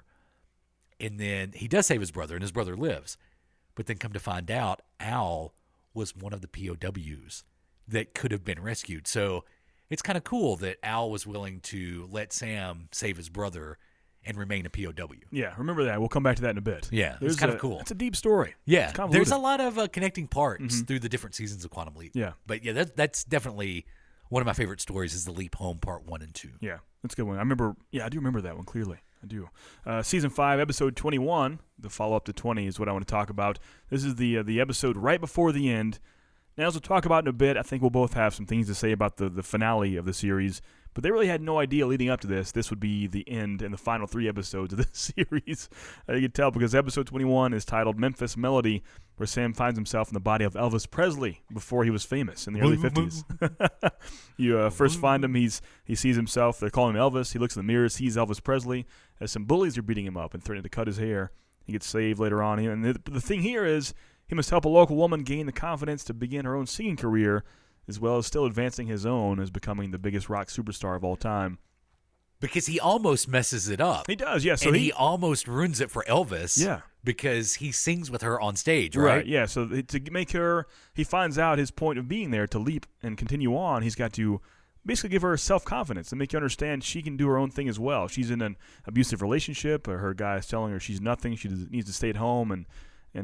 And then he does save his brother, and his brother lives. But then come to find out, Al was one of the POWs that could have been rescued. So it's kind of cool that Al was willing to let Sam save his brother and remain a POW. Yeah, remember that. We'll come back to that in a bit. Yeah, it's kind of cool. It's a deep story. Yeah, there's a lot of connecting parts through the different seasons of Quantum Leap. Yeah. But yeah, that's definitely one of my favorite stories is the Leap Home Part 1 and 2. Yeah, that's a good one. I do remember that one clearly. I do. Season 5, Episode 21, the follow-up to 20 is what I want to talk about. This is the episode right before the end. Now, as we'll talk about in a bit, I think we'll both have some things to say about the finale of the series. But they really had no idea leading up to this would be the end and the final 3 episodes of this series. You can tell because episode 21 is titled Memphis Melody, where Sam finds himself in the body of Elvis Presley before he was famous in the early 50s. You first find him, he sees himself, they're calling him Elvis. He looks in the mirror, sees Elvis Presley, as some bullies are beating him up and threatening to cut his hair. He gets saved later on. And the thing here is he must help a local woman gain the confidence to begin her own singing career, as well as still advancing his own as becoming the biggest rock superstar of all time. Because he almost messes it up. He does, yeah. So he almost ruins it for Elvis. Yeah. Because he sings with her on stage, right? Right, yeah. So to make her, he finds out his point of being there to leap and continue on. He's got to basically give her self-confidence and make you understand she can do her own thing as well. She's in an abusive relationship. Her guy is telling her she's nothing. She needs to stay at home and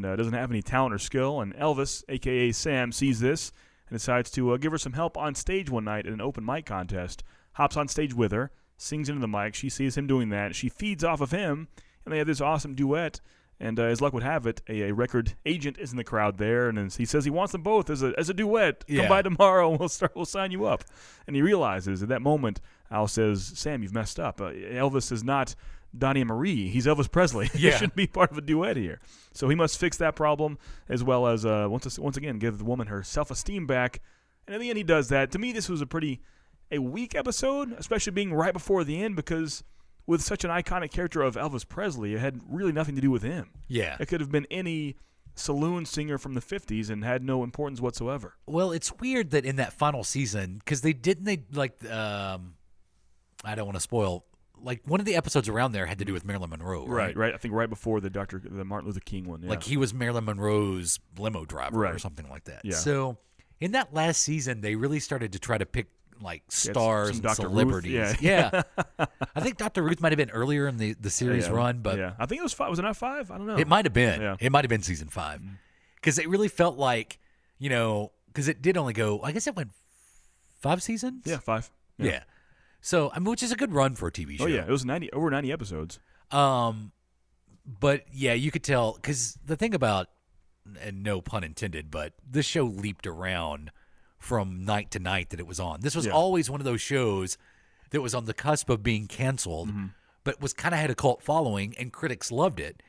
doesn't have any talent or skill. And Elvis, a.k.a. Sam, sees this and decides to give her some help on stage one night at an open mic contest, hops on stage with her, sings into the mic. She sees him doing that. She feeds off of him, and they have this awesome duet. And as luck would have it, a record agent is in the crowd there, and he says he wants them both as a duet. Yeah. Come by tomorrow, and we'll sign you up. And he realizes at that moment, Al says, Sam, you've messed up. Elvis is not Donnie and Marie. He's Elvis Presley. Yeah. He shouldn't be part of a duet here. So he must fix that problem, as well as once again give the woman her self-esteem back. And in the end, he does that. To me, this was a weak episode, especially being right before the end, because with such an iconic character of Elvis Presley, it had really nothing to do with him. Yeah. It could have been any saloon singer from the 50s and had no importance whatsoever. Well, it's weird that in that final season, because I don't want to spoil, like one of the episodes around there had to do with Marilyn Monroe, right? Right. I think right before the Martin Luther King one. Yeah. Like he was Marilyn Monroe's limo driver or something like that. Yeah. So in that last season, they really started to try to pick like stars some and Dr. Ruth, celebrities. yeah. I think Dr. Ruth might have been earlier in the series run, but I think it was 5. Was it not 5? I don't know. it might have been. Yeah. It might have been season 5 because it really felt like, because it did only go. I guess it went 5 seasons. Yeah, 5. Yeah. So I mean, which is a good run for a TV show. Oh yeah, it was over 90 episodes. But yeah, you could tell because the thing about, and no pun intended, but this show leaped around from night to night that it was on. This was always one of those shows that was on the cusp of being canceled, but was kind of had a cult following, and critics loved it.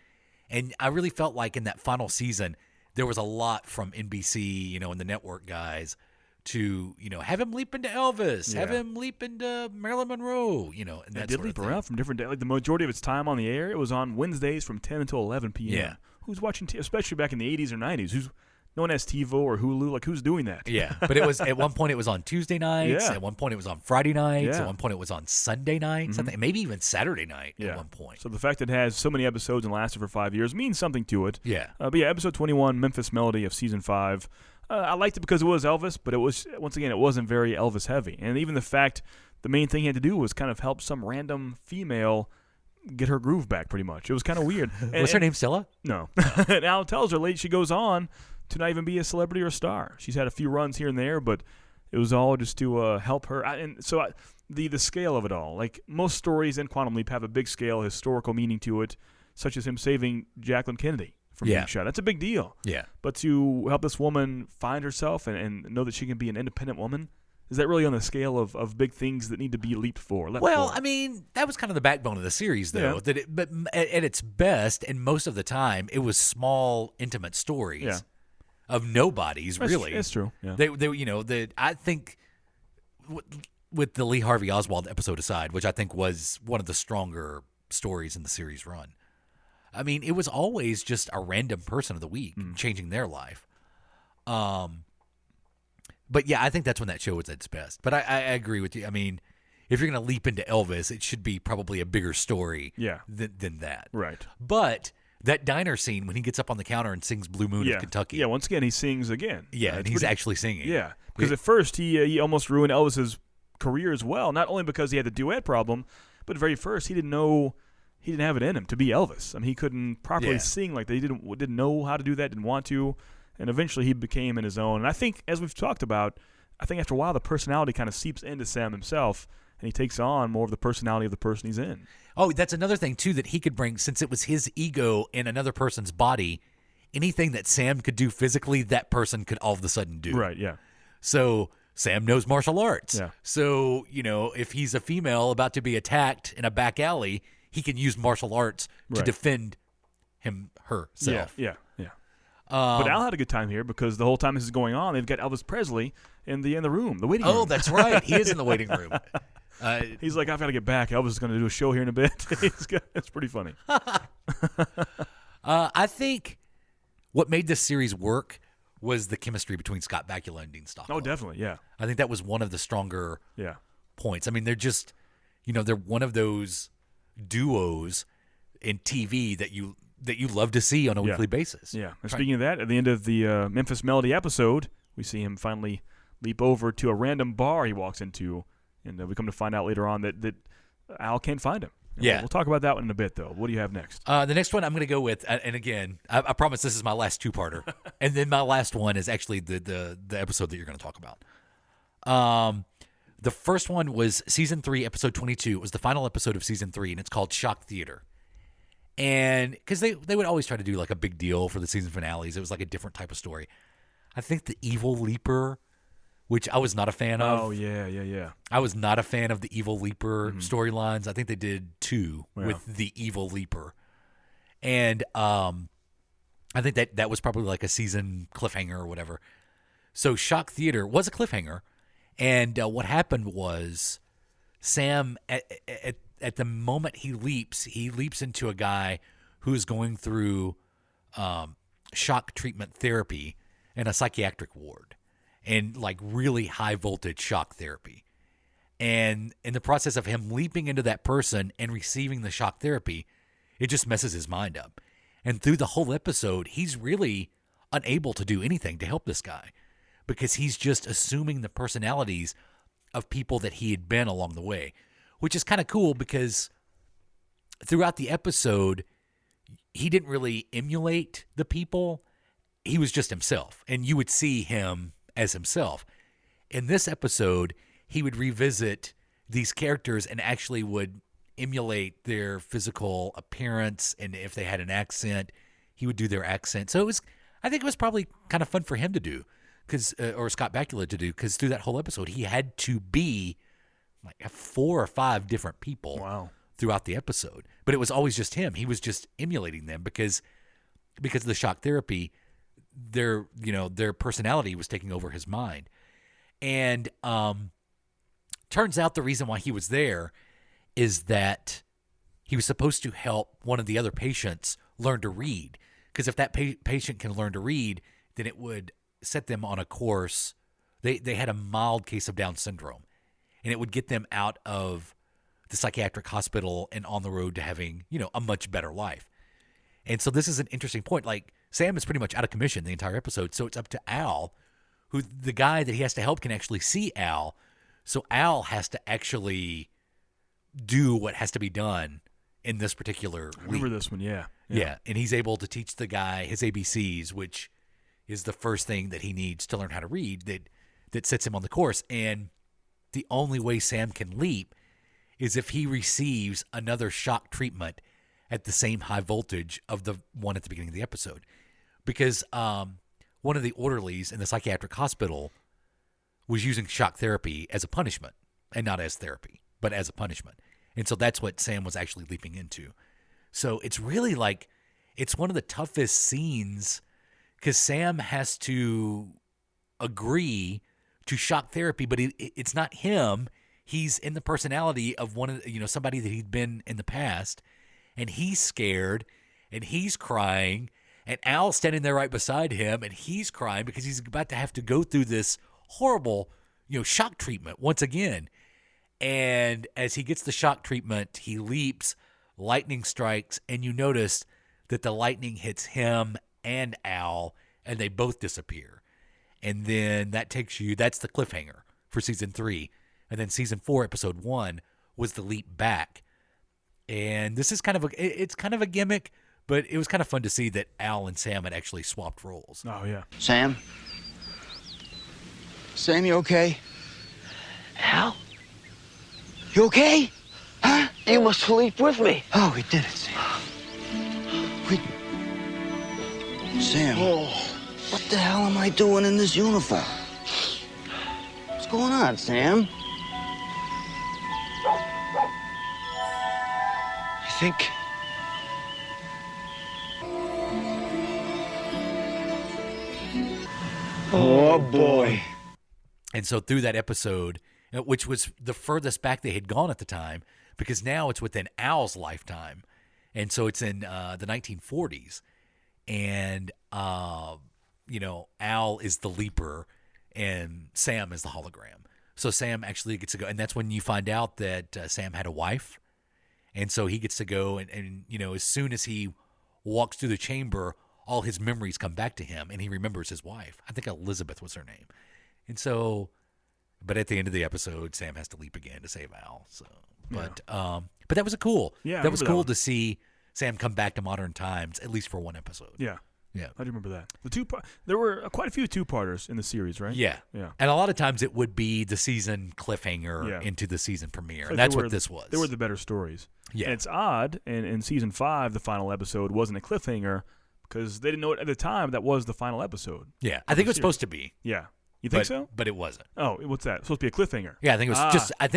And I really felt like in that final season, there was a lot from NBC, and the network guys to, have him leap into Elvis, have him leap into Marilyn Monroe, and that It did sort leap of thing. around from different days. Like the majority of its time on the air, it was on Wednesdays from 10 until 11 p.m. Yeah. Who's watching, especially back in the 80s or 90s? No one has TiVo or Hulu. Like, who's doing that? Yeah, but it was at one point it was on Tuesday nights. Yeah. At one point it was on Friday nights. Yeah. At one point it was on Sunday nights. I think maybe even Saturday night at one point. So the fact that it has so many episodes and lasted for 5 years means something to it. Yeah. But yeah, episode 21, Memphis Melody of season 5. I liked it because it was Elvis, but it was, once again, it wasn't very Elvis heavy. And even the fact the main thing he had to do was kind of help some random female get her groove back, pretty much. It was kind of weird. What's her name, Stella? No. And Al tells her late she goes on to not even be a celebrity or a star. She's had a few runs here and there, but it was all just to help her. The scale of it all, like most stories in Quantum Leap have a big scale, historical meaning to it, such as him saving Jacqueline Kennedy from being shot. That's a big deal. Yeah. But to help this woman find herself and know that she can be an independent woman, is that really on the scale of big things that need to be leaped for? Well, I mean, that was kind of the backbone of the series, though. Yeah. But at its best, and most of the time, it was small, intimate stories of nobodies. Really, That's true. Yeah. I think with the Lee Harvey Oswald episode aside, which I think was one of the stronger stories in the series run. I mean, it was always just a random person of the week changing their life. But yeah, I think that's when that show was at its best. But I agree with you. I mean, if you're going to leap into Elvis, it should be probably a bigger story than that. Right. But that diner scene when he gets up on the counter and sings Blue Moon of Kentucky. Yeah, once again, he sings again. Yeah, and he's actually singing. Yeah, because at first he almost ruined Elvis's career as well, not only because he had the duet problem, but at very first he didn't have it in him to be Elvis. I mean, he couldn't properly sing like they didn't know how to do that, didn't want to. And eventually he became in his own. And I think, as we've talked about, after a while the personality kind of seeps into Sam himself, and he takes on more of the personality of the person he's in. Oh, that's another thing, too, that he could bring, since it was his ego in another person's body. Anything that Sam could do physically, that person could all of a sudden do. Right, yeah. So Sam knows martial arts. Yeah. So, if he's a female about to be attacked in a back alley, he can use martial arts to defend herself. Yeah. But Al had a good time here because the whole time this is going on, they've got Elvis Presley in the room, the waiting room. Oh, that's right. He is in the waiting room. He's like, I've got to get back. Elvis is going to do a show here in a bit. It's pretty funny. I think what made this series work was the chemistry between Scott Bakula and Dean Stockwell. Oh, definitely, yeah. I think that was one of the stronger points. I mean, they're just, they're one of those duos in TV that you love to see on a weekly basis. Yeah. And speaking of that, at the end of the Memphis Melody episode, we see him finally leap over to a random bar he walks into, and we come to find out later on that Al can't find him. And we'll talk about that one in a bit, though. What do you have next? The next one I'm going to go with, and again, I promise this is my last two-parter, and then my last one is actually the episode that you're going to talk about. The first one was Season 3, Episode 22. It was the final episode of Season 3, and it's called Shock Theater. And because they would always try to do like a big deal for the season finales. It was like a different type of story. I think the Evil Leaper, which I was not a fan of. Oh, yeah. I was not a fan of the Evil Leaper storylines. I think they did 2 with the Evil Leaper. And I think that was probably like a season cliffhanger or whatever. So Shock Theater was a cliffhanger. And what happened was Sam, at the moment he leaps into a guy who's going through shock treatment therapy in a psychiatric ward and like really high voltage shock therapy. And in the process of him leaping into that person and receiving the shock therapy, it just messes his mind up. And through the whole episode, he's really unable to do anything to help this guy because he's just assuming the personalities of people that he had been along the way, which is kind of cool because throughout the episode, he didn't really emulate the people. He was just himself, and you would see him as himself. In this episode, he would revisit these characters and actually would emulate their physical appearance, and if they had an accent, he would do their accent. So I think it was probably kind of fun for him to do, or Scott Bakula to do, because through that whole episode, he had to be like 4 or 5 different people throughout the episode. But it was always just him. He was just emulating them because of the shock therapy. Their personality was taking over his mind, and turns out the reason why he was there is that he was supposed to help one of the other patients learn to read. Because if that patient can learn to read, then it would set them on a course. They had a mild case of Down syndrome, and it would get them out of the psychiatric hospital and on the road to having, a much better life. And so this is an interesting point. Like, Sam is pretty much out of commission the entire episode, so it's up to Al, who the guy that he has to help can actually see Al. So Al has to actually do what has to be done in this particular leap. I remember this one, yeah. Yeah, and he's able to teach the guy his ABCs, which is the first thing that he needs to learn how to read that sets him on the course. And the only way Sam can leap is if he receives another shock treatment at the same high voltage of the one at the beginning of the episode. Because one of the orderlies in the psychiatric hospital was using shock therapy as a punishment, and not as therapy, but as a punishment. And so that's what Sam was actually leaping into. So it's really like, it's one of the toughest scenes because Sam has to agree to shock therapy, but it's not him. He's in the personality of one of somebody that he'd been in the past, and he's scared and he's crying, and Al's standing there right beside him, and he's crying because he's about to have to go through this horrible, shock treatment once again. And as he gets the shock treatment, he leaps, lightning strikes, and you notice that the lightning hits him and Al, and they both disappear. And then that's the cliffhanger for season 3. And then season 4, episode 1 was the leap back. And this is it's kind of a gimmick, but it was kind of fun to see that Al and Sam had actually swapped roles. Oh, yeah. Sam? Sam, you okay? Al? You okay? Huh? You must leap with me. Oh, we did it, Sam. Sam, what the hell am I doing in this uniform? What's going on, Sam? I think... Oh, boy. And so through that episode, which was the furthest back they had gone at the time, because now it's within Al's lifetime. And so it's in the 1940s. And, Al is the leaper and Sam is the hologram. So Sam actually gets to go. And that's when you find out that Sam had a wife. And so he gets to go and as soon as he walks through the chamber, all his memories come back to him and he remembers his wife. I think Elizabeth was her name. And so, but at the end of the episode, Sam has to leap again to save Al. So, but that was cool. Yeah, that was cool to see Sam come back to modern times, at least for one episode. Yeah. Yeah. I do remember that. There were quite a few two-parters in the series, right? Yeah. Yeah. And a lot of times it would be the season cliffhanger into the season premiere. And that's what this was. They were the better stories. Yeah. And it's odd, in season 5, the final episode wasn't a cliffhanger because they didn't know it at the time that was the final episode. Yeah. I think it was supposed to be. Yeah. You think so? But it wasn't. Oh, what's that? It's supposed to be a cliffhanger. Yeah, I think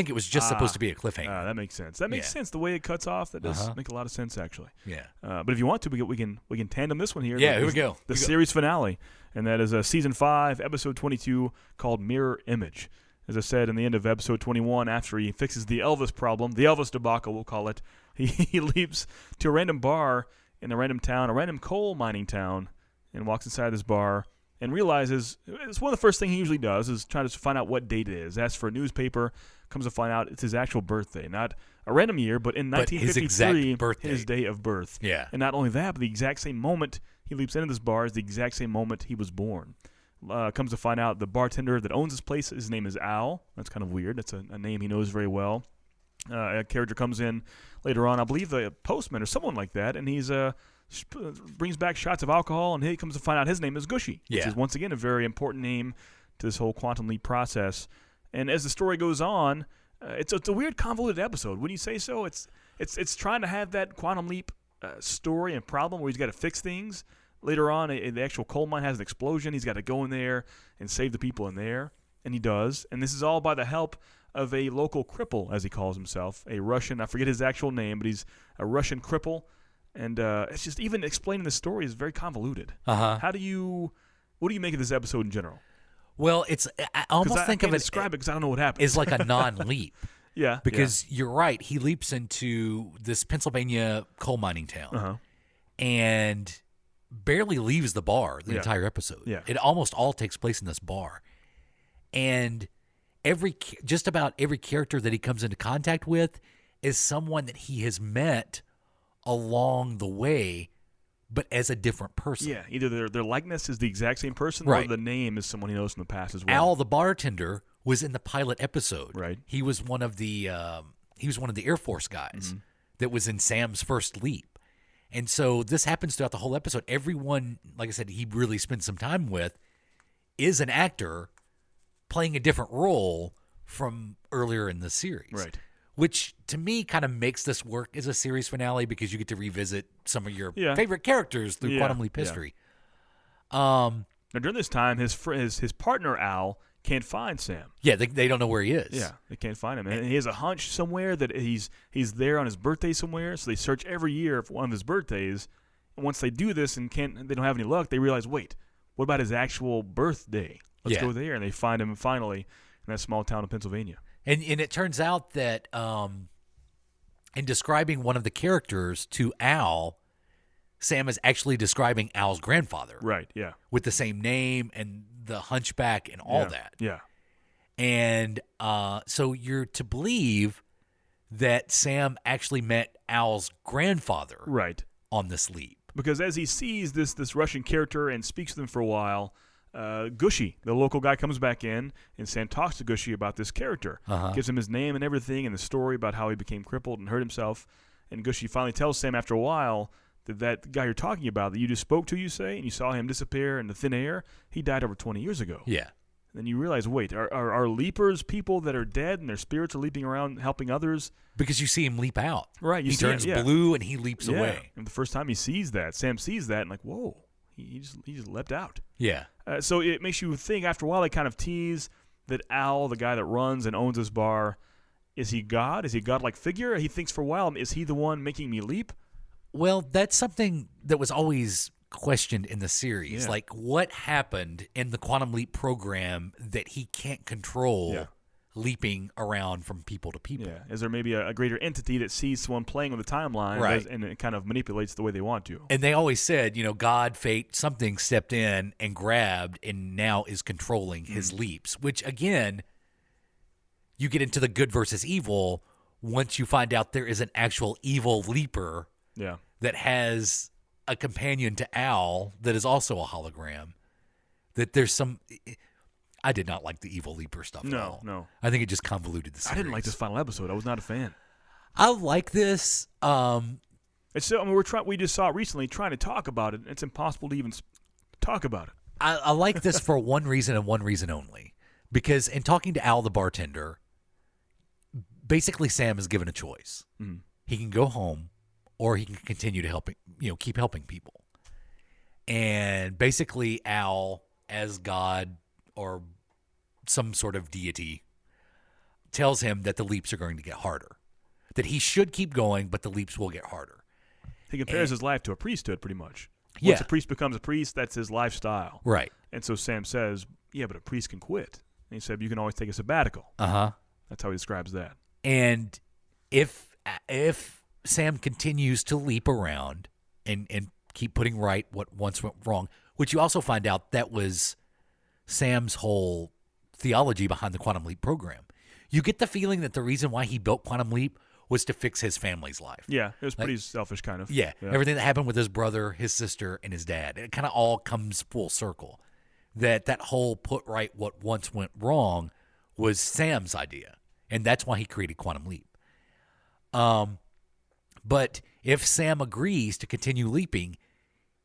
it was just supposed to be a cliffhanger. That makes sense. That makes sense. The way it cuts off, that does make a lot of sense, actually. Yeah. But if you want to, we can tandem this one here. Yeah, here we go. The series finale, and that is season 5, episode 22, called Mirror Image. As I said in the end of episode 21, after he fixes the Elvis problem, the Elvis debacle, we'll call it, he leaps to a random bar in a random town, a random coal mining town, and walks inside this bar. And realizes it's one of the first things he usually does is try to find out what date it is. Asks for a newspaper, comes to find out it's his actual birthday, not a random year, but in 1953, his day of birth. Yeah. And not only that, but the exact same moment he leaps into this bar is the exact same moment he was born. Comes to find out the bartender that owns this place, his name is Al. That's kind of weird. That's a name he knows very well. A character comes in later on, I believe the postman or someone like that, and he's brings back shots of alcohol, and he comes to find out his name is Gushy, which is once again a very important name to this whole quantum leap process. And as the story goes on, it's a weird, convoluted episode. Wouldn't you say so? It's trying to have that quantum leap story and problem where he's got to fix things. Later on, the actual coal mine has an explosion. He's got to go in there and save the people in there, and he does. And this is all by the help of a local cripple, as he calls himself, a Russian. I forget his actual name, but he's a Russian cripple. And it's just even explaining the story is very convoluted. Uh-huh. What do you make of this episode in general? Well, I almost think of it. Describe it because I don't know what happens. It's like a non-leap. Yeah. Because you're right. He leaps into this Pennsylvania coal mining town and barely leaves the bar the entire episode. Yeah. It almost all takes place in this bar. And just about every character that he comes into contact with is someone that he has met along the way, but as a different person. Yeah, either their likeness is the exact same person Right. or the name is someone he knows from the past as well. Al, the bartender, was in the pilot episode. Right. He was one of the Air Force guys that was in Sam's first leap. And so this happens throughout the whole episode. Everyone, like I said, he really spends some time with is an actor playing a different role from earlier in the series. Right. Which, to me, kind of makes this work as a series finale because you get to revisit some of your Yeah. favorite characters through Quantum Leap history. Now, during this time, his partner, Al, can't find Sam. Yeah, they don't know where he is. Yeah, they can't find him. And he has a hunch somewhere that he's there on his birthday somewhere, so they search every year for one of his birthdays. And once they do this and they don't have any luck, they realize, wait, what about his actual birthday? Let's go there. And they find him finally in that small town of Pennsylvania. And it turns out that in describing one of the characters to Al, Sam is actually describing Al's grandfather. Right, yeah. With the same name and the hunchback and all that. Yeah. And so you're to believe that Sam actually met Al's grandfather on this leap. Because as he sees this Russian character and speaks to them for a while, Gushy, the local guy, comes back in, and Sam talks to Gushy about this character. Gives him his name and everything and the story about how he became crippled and hurt himself. And Gushy finally tells Sam after a while that guy you're talking about that you just spoke to, you say, and you saw him disappear in the thin air, he died over 20 years ago. Yeah. And then you realize, wait, are leapers people that are dead and their spirits are leaping around helping others? Because you see him leap out. Right. He turns blue and he leaps away. And the first time he sees that, Sam sees that and like, whoa, he just leapt out. Yeah. So it makes you think after a while they kind of tease that Al, the guy that runs and owns this bar, is he God? Is he a godlike figure? He thinks for a while, is he the one making me leap? Well, that's something that was always questioned in the series. Yeah. Like, what happened in the Quantum Leap program that he can't control leaping around from people to people? Yeah. Is there maybe a greater entity that sees someone playing with the timeline and it kind of manipulates the way they want to? And they always said, God, fate, something stepped in and grabbed and now is controlling his leaps, which, again, you get into the good versus evil once you find out there is an actual evil leaper that has a companion to Al that is also a hologram. That there's some... I did not like the evil leaper stuff at all. No. I think it just convoluted the series. I didn't like this final episode. I was not a fan. I like this. It's we just saw it recently trying to talk about it. It's impossible to even talk about it. I like this for one reason and one reason only. Because in talking to Al the bartender, basically Sam is given a choice. Mm-hmm. He can go home or he can continue to keep helping people. And basically Al, as God or some sort of deity, tells him that the leaps are going to get harder. That he should keep going, but the leaps will get harder. He compares his life to a priesthood, pretty much. Yeah. Once a priest becomes a priest, that's his lifestyle. Right. And so Sam says, yeah, but a priest can quit. And he said, you can always take a sabbatical. Uh-huh. That's how he describes that. And if Sam continues to leap around and keep putting right what once went wrong, which you also find out that was Sam's whole theology behind the Quantum Leap program. You get the feeling that the reason why he built Quantum Leap was to fix his family's life. Yeah, it was pretty selfish, kind of. Yeah, everything that happened with his brother, his sister, and his dad. It kind of all comes full circle. that whole put right what once went wrong was Sam's idea, and that's why he created Quantum Leap. But if Sam agrees to continue leaping,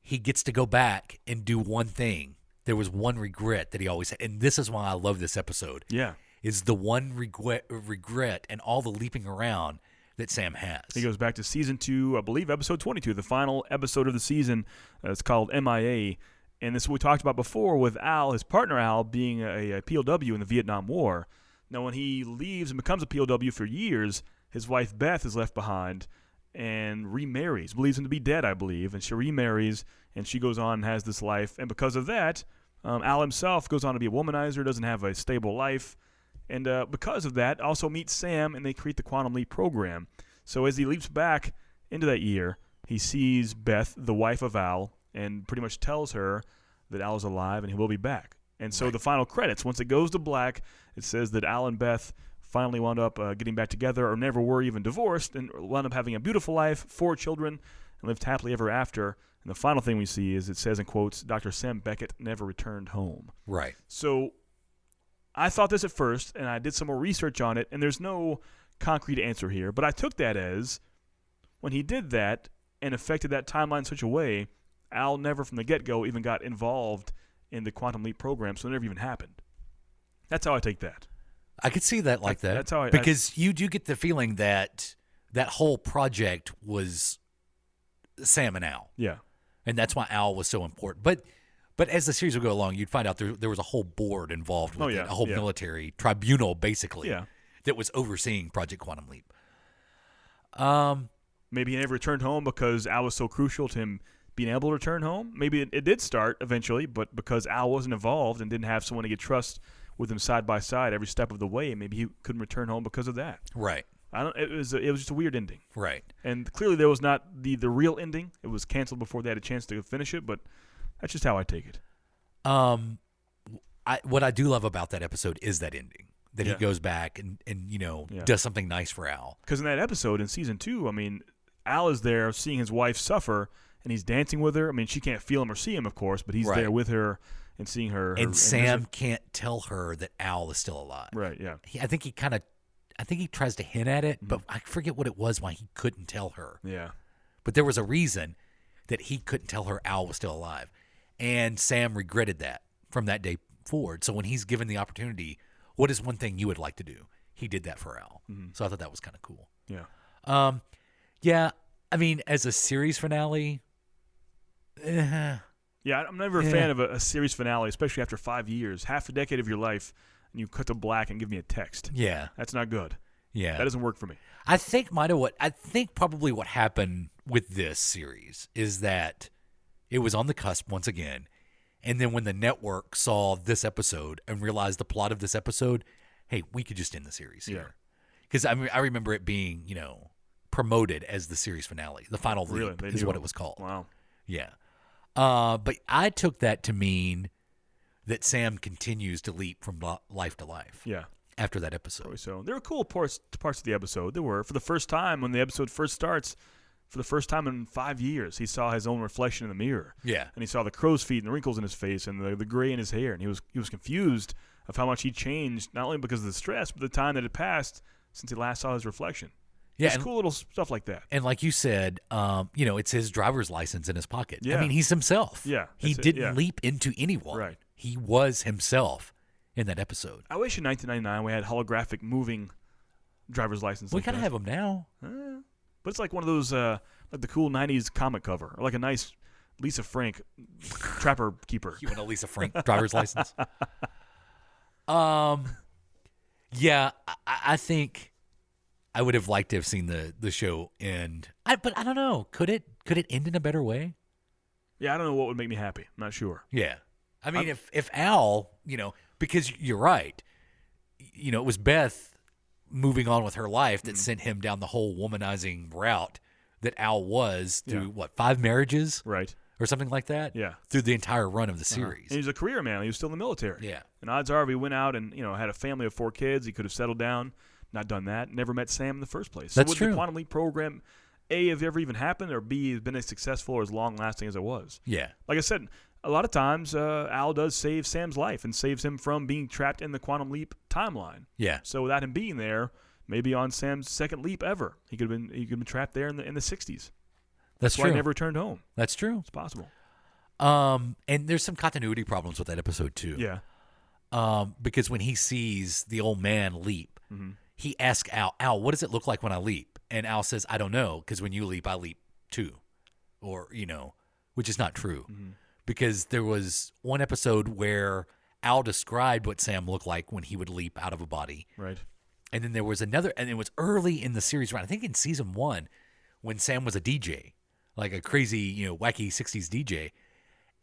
he gets to go back and do one thing. There was one regret that he always had, and this is why I love this episode. Yeah. Is the one regret and all the leaping around that Sam has. He goes back to season 2, I believe episode 22, the final episode of the season. It's called MIA. And this is what we talked about before with Al, his partner Al, being a POW in the Vietnam War. Now, when he leaves and becomes a POW for years, his wife Beth is left behind and remarries, believes him to be dead, I believe. And she remarries, and she goes on and has this life. And because of that, Al himself goes on to be a womanizer, doesn't have a stable life. And because of that, also meets Sam, and they create the Quantum Leap program. So as he leaps back into that year, he sees Beth, the wife of Al, and pretty much tells her that Al is alive and he will be back. And so the final credits, once it goes to black, it says that Al and Beth finally wound up getting back together, or never were even divorced, and wound up having a beautiful life, 4 children, and lived happily ever after. And the final thing we see is it says in quotes, Dr. Sam Beckett never returned home. Right. So I thought this at first, and I did some more research on it, and there's no concrete answer here. But I took that as when he did that and affected that timeline in such a way, Al never from the get-go even got involved in the Quantum Leap program, so it never even happened. That's how I take that. I could see that like that. That's how because you do get the feeling that that whole project was Sam and Al. Yeah. And that's why Al was so important. But as the series would go along, you'd find out there was a whole board involved with it, a whole military tribunal, basically, that was overseeing Project Quantum Leap. Maybe he never returned home because Al was so crucial to him being able to return home. Maybe it did start eventually, but because Al wasn't involved and didn't have someone to get trust with him side by side every step of the way, maybe he couldn't return home because of that. Right. It was just a weird ending. Right. And clearly there was not the real ending. It was canceled before they had a chance to finish it, but that's just how I take it. What I do love about that episode is that ending. That he goes back and does something nice for Al. Because in that episode in season 2, I mean, Al is there seeing his wife suffer, and he's dancing with her. I mean, she can't feel him or see him, of course, but he's there with her and seeing her. And Sam can't tell her that Al is still alive. Right, yeah. I think he tries to hint at it, but I forget what it was why he couldn't tell her. Yeah. But there was a reason that he couldn't tell her Al was still alive. And Sam regretted that from that day forward. So when he's given the opportunity, what is one thing you would like to do? He did that for Al. Mm-hmm. So I thought that was kind of cool. Yeah. Yeah, I mean, as a series finale, yeah, I'm never a fan of a series finale, especially after 5 years, half a decade of your life, and you cut to black and give me a text. Yeah. That's not good. Yeah. That doesn't work for me. I think probably what happened with this series is that it was on the cusp once again, and then when the network saw this episode and realized the plot of this episode, hey, we could just end the series here. Because I remember it being, promoted as the series finale. The final leap is what it was called. Wow. Yeah. But I took that to mean that Sam continues to leap from life to life. Yeah. After that episode. So there were cool parts of the episode. There were, for the first time, when the episode first starts, for the first time in 5 years, he saw his own reflection in the mirror. Yeah. And he saw the crow's feet and the wrinkles in his face and the gray in his hair. And he was confused of how much he changed, not only because of the stress, but the time that had passed since he last saw his reflection. Yeah, just cool little stuff like that. And like you said, it's his driver's license in his pocket. Yeah. I mean, he's himself. Yeah. He didn't leap into anyone. Right. He was himself in that episode. I wish in 1999 we had holographic moving driver's license. We kind of have them now. But it's like one of those, like the cool 90s comic cover, or like a nice Lisa Frank Trapper Keeper. You want a Lisa Frank driver's license? Yeah, I think I would have liked to have seen the show end. But I don't know. Could it end in a better way? Yeah, I don't know what would make me happy. I'm not sure. Yeah. I mean, if Al, because you're right, it was Beth moving on with her life that sent him down the whole womanizing route that Al was through, 5 marriages? Right. Or something like that? Yeah. Through the entire run of the series. And he was a career man. He was still in the military. Yeah. And odds are if he went out and, had a family of 4 kids, he could have settled down, not done that, never met Sam in the first place. That's so would true. the Quantum Leap program, A, have ever even happened, or B, has been as successful or as long-lasting as it was? Yeah. Like I said, a lot of times Al does save Sam's life and saves him from being trapped in the Quantum Leap timeline. Yeah. So without him being there, maybe on Sam's second leap ever, he could have been trapped there in the 60s. That's why true. he never returned home. That's true. It's possible. And there's some continuity problems with that episode too. Yeah. Because when he sees the old man leap, he asks Al, what does it look like when I leap? And Al says, I don't know, because when you leap, I leap too. Or, which is not true. Because there was one episode where Al described what Sam looked like when he would leap out of a body. Right. And then there was another, and it was early in the series, I think in season 1, when Sam was a DJ, like a crazy, wacky 60s DJ.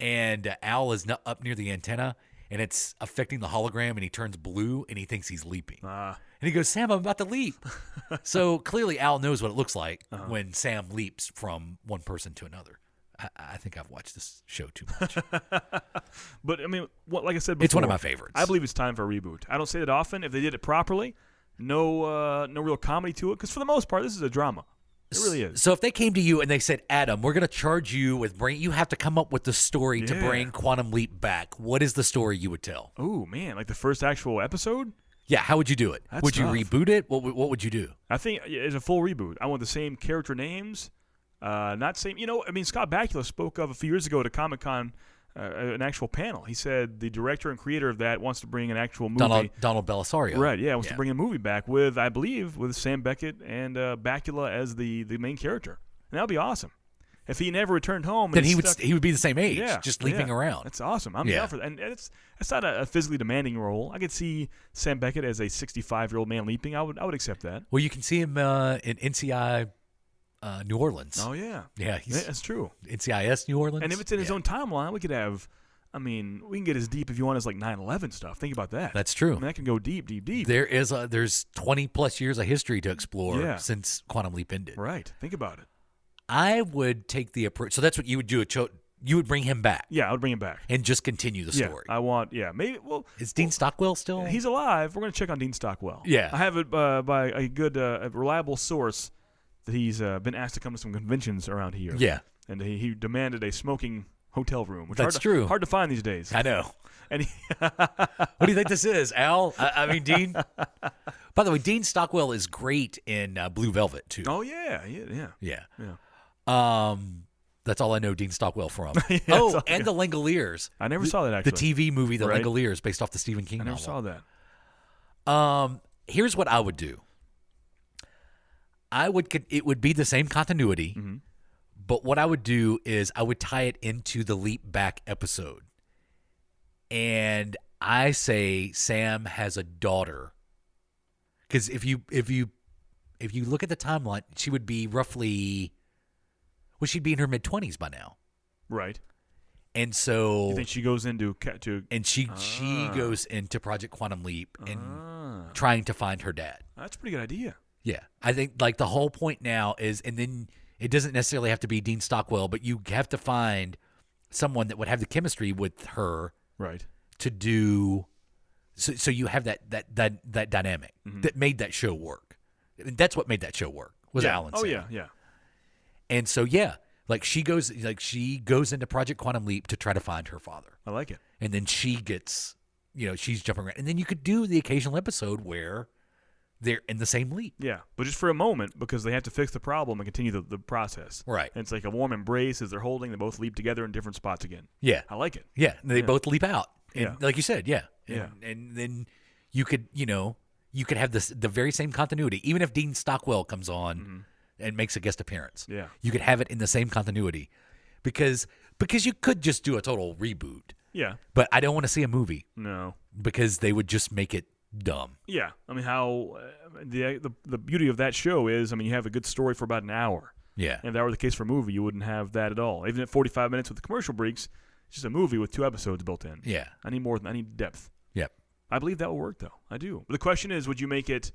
And Al is up near the antenna, and it's affecting the hologram, and he turns blue, and he thinks he's leaping. And he goes, Sam, I'm about to leap. So clearly Al knows what it looks like when Sam leaps from one person to another. I think I've watched this show too much. But, I mean, like I said before, it's one of my favorites. I believe it's time for a reboot. I don't say that often. If they did it properly, no real comedy to it, because for the most part, this is a drama. It really is. So if they came to you and they said, Adam, we're going to charge you with you have to come up with the story to bring Quantum Leap back. What is the story you would tell? Oh, man, like the first actual episode? Yeah, how would you do it? That's would you tough. reboot it? What would you do? I think it's a full reboot. I want the same character names, not same. Scott Bakula spoke of a few years ago at a Comic-Con, an actual panel. He said the director and creator of that wants to bring an actual movie. Donald Belisario. Right, yeah, wants to bring a movie back with Sam Beckett and Bakula as the main character. And that would be awesome. If he never returned home, then he would be the same age, just leaping around. That's awesome. I'm down for that. And it's not a physically demanding role. I could see Sam Beckett as a 65-year-old man leaping. I would accept that. Well, you can see him in NCI New Orleans. Oh yeah, that's true. NCIS New Orleans. And if it's in his own timeline, we could have. we can get as deep if you want as like 9/11 stuff. Think about that. That's true. That can go deep. There's 20 plus years of history to explore since Quantum Leap ended. Right. Think about it. I would take the approach. So that's what you would do. You would bring him back. Yeah, I would bring him back and just continue the story. I want. Yeah, maybe. Well, is Dean Stockwell still? He's alive. We're going to check on Dean Stockwell. Yeah, I have it by a good, reliable source that he's been asked to come to some conventions around here. Yeah, and he demanded a smoking hotel room. Which That's true. Hard to find these days. I know. And what do you think this is, Al? I mean, Dean. By the way, Dean Stockwell is great in Blue Velvet too. Oh yeah. That's all I know Dean Stockwell from. The Langoliers. I never saw that actually. The TV movie, The Langoliers, based off the Stephen King novel. I never saw that. Here's what I would do. It would be the same continuity, but what I would do is I would tie it into the Leap Back episode. And I say Sam has a daughter. Because if you look at the timeline, she would be roughly... Well, she'd be in her mid-20s by now. Right. And so... You think she goes into... And she goes into Project Quantum Leap and trying to find her dad. That's a pretty good idea. Yeah. I think like the whole point now is... And then it doesn't necessarily have to be Dean Stockwell, but you have to find someone that would have the chemistry with her... Right. To do... So you have that dynamic that made that show work. And that's what made that show work, was Alan Sam. Oh, yeah. And so, she goes into Project Quantum Leap to try to find her father. I like it. And then she gets, she's jumping around. And then you could do the occasional episode where they're in the same leap. Yeah, but just for a moment because they have to fix the problem and continue the process. Right. And it's like a warm embrace as they're holding. They both leap together in different spots again. Yeah. I like it. Yeah, and they both leap out. And like you said, Yeah. And then you could, you could have the very same continuity. Even if Dean Stockwell comes on and makes a guest appearance. Yeah. You could have it in the same continuity. Because you could just do a total reboot. Yeah. But I don't want to see a movie. No. Because they would just make it dumb. Yeah. I mean, how the beauty of that show is, you have a good story for about an hour. Yeah. And if that were the case for a movie, you wouldn't have that at all. Even at 45 minutes with the commercial breaks, it's just a movie with 2 episodes built in. Yeah. I need depth. Yep. I believe that will work, though. I do. But the question is, would you make it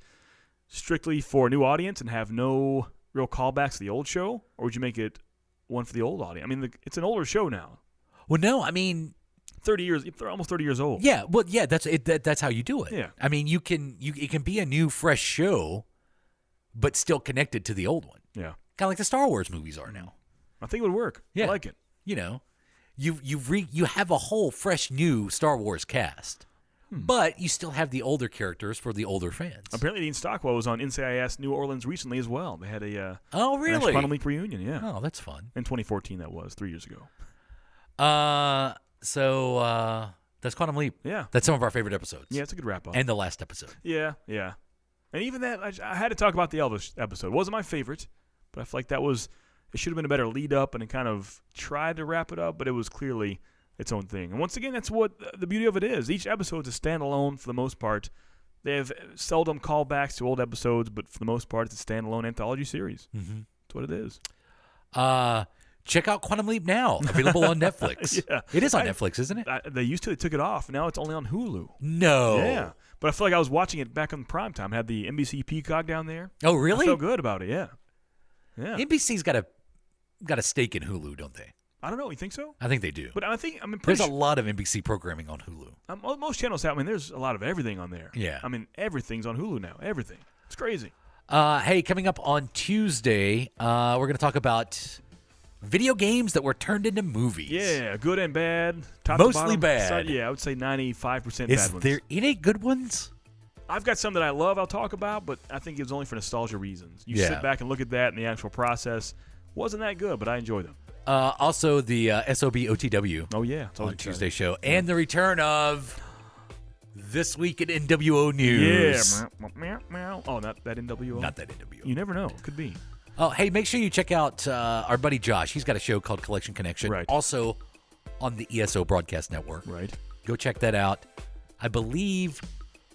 strictly for a new audience and have no real callbacks to the old show? Or would you make it one for the old audience? It's an older show now. Well, no, 30 years. They're almost 30 years old. Yeah, well, yeah, that's it. That's how you do it. Yeah. It can be a new, fresh show, but still connected to the old one. Yeah. Kind of like the Star Wars movies are now. I think it would work. Yeah. I like it. you have a whole fresh new Star Wars cast, but you still have the older characters for the older fans. Apparently, Dean Stockwell was on NCIS New Orleans recently as well. They had a oh really Quantum Leap reunion. Yeah. Oh, that's fun. In 2014, that was 3 years ago. So that's Quantum Leap. Yeah. That's some of our favorite episodes. Yeah, it's a good wrap up. And the last episode. Yeah. And even that, I had to talk about the Elvis episode. It wasn't my favorite, but I feel like it should have been a better lead up, and it kind of tried to wrap it up, but it was clearly its own thing. And once again, that's what the beauty of it is. Each episode is a standalone for the most part. They have seldom callbacks to old episodes, but for the most part, it's a standalone anthology series. Mm-hmm. That's what it is. Check out Quantum Leap now, available on Netflix. Yeah. It is on Netflix, isn't it? They took it off. Now it's only on Hulu. No. Yeah. But I feel like I was watching it back on prime time. I had the NBC Peacock down there. Oh, really? I felt good about it, yeah. NBC's got a stake in Hulu, don't they? I don't know. You think so? I think they do. But there's a lot of NBC programming on Hulu. Most channels have. There's a lot of everything on there. Yeah. Everything's on Hulu now. Everything. It's crazy. Hey, coming up on Tuesday, we're going to talk about video games that were turned into movies. Yeah, good and bad. Top Mostly to bottom. bad. I would say 95% bad ones. Is there any good ones? I've got some that I love I'll talk about, but I think it was only for nostalgia reasons. You sit back and look at that, and the actual process wasn't that good, but I enjoy them. Also, the SOB OTW. Oh, yeah. On Tuesday's show. And the return of This Week at NWO News. Yeah. Oh, not that NWO? Not that NWO. You never know. Could be. Oh, hey, make sure you check out our buddy Josh. He's got a show called Collection Connection. Right. Also on the ESO Broadcast Network. Right. Go check that out. I believe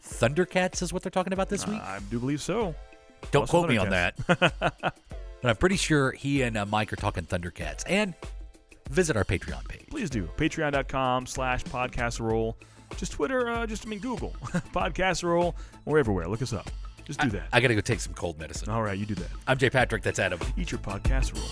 Thundercats is what they're talking about this week. I do believe so. Don't quote me on that. But I'm pretty sure he and Mike are talking Thundercats. And visit our Patreon page. Please do. Patreon.com/podcastroll. Just Twitter, Google. Podcastroll. We're everywhere. Look us up. Just do that. I got to go take some cold medicine. All right, you do that. I'm Jay Patrick. That's Adam. Eat your podcast roll.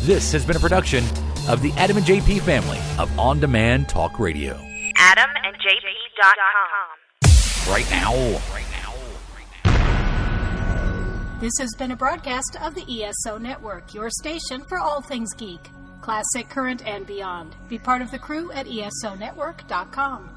This has been a production of the Adam and JP family of on-demand talk radio. AdamandJP.com. Right now. This has been a broadcast of the ESO Network, your station for all things geek, classic, current, and beyond. Be part of the crew at ESONetwork.com.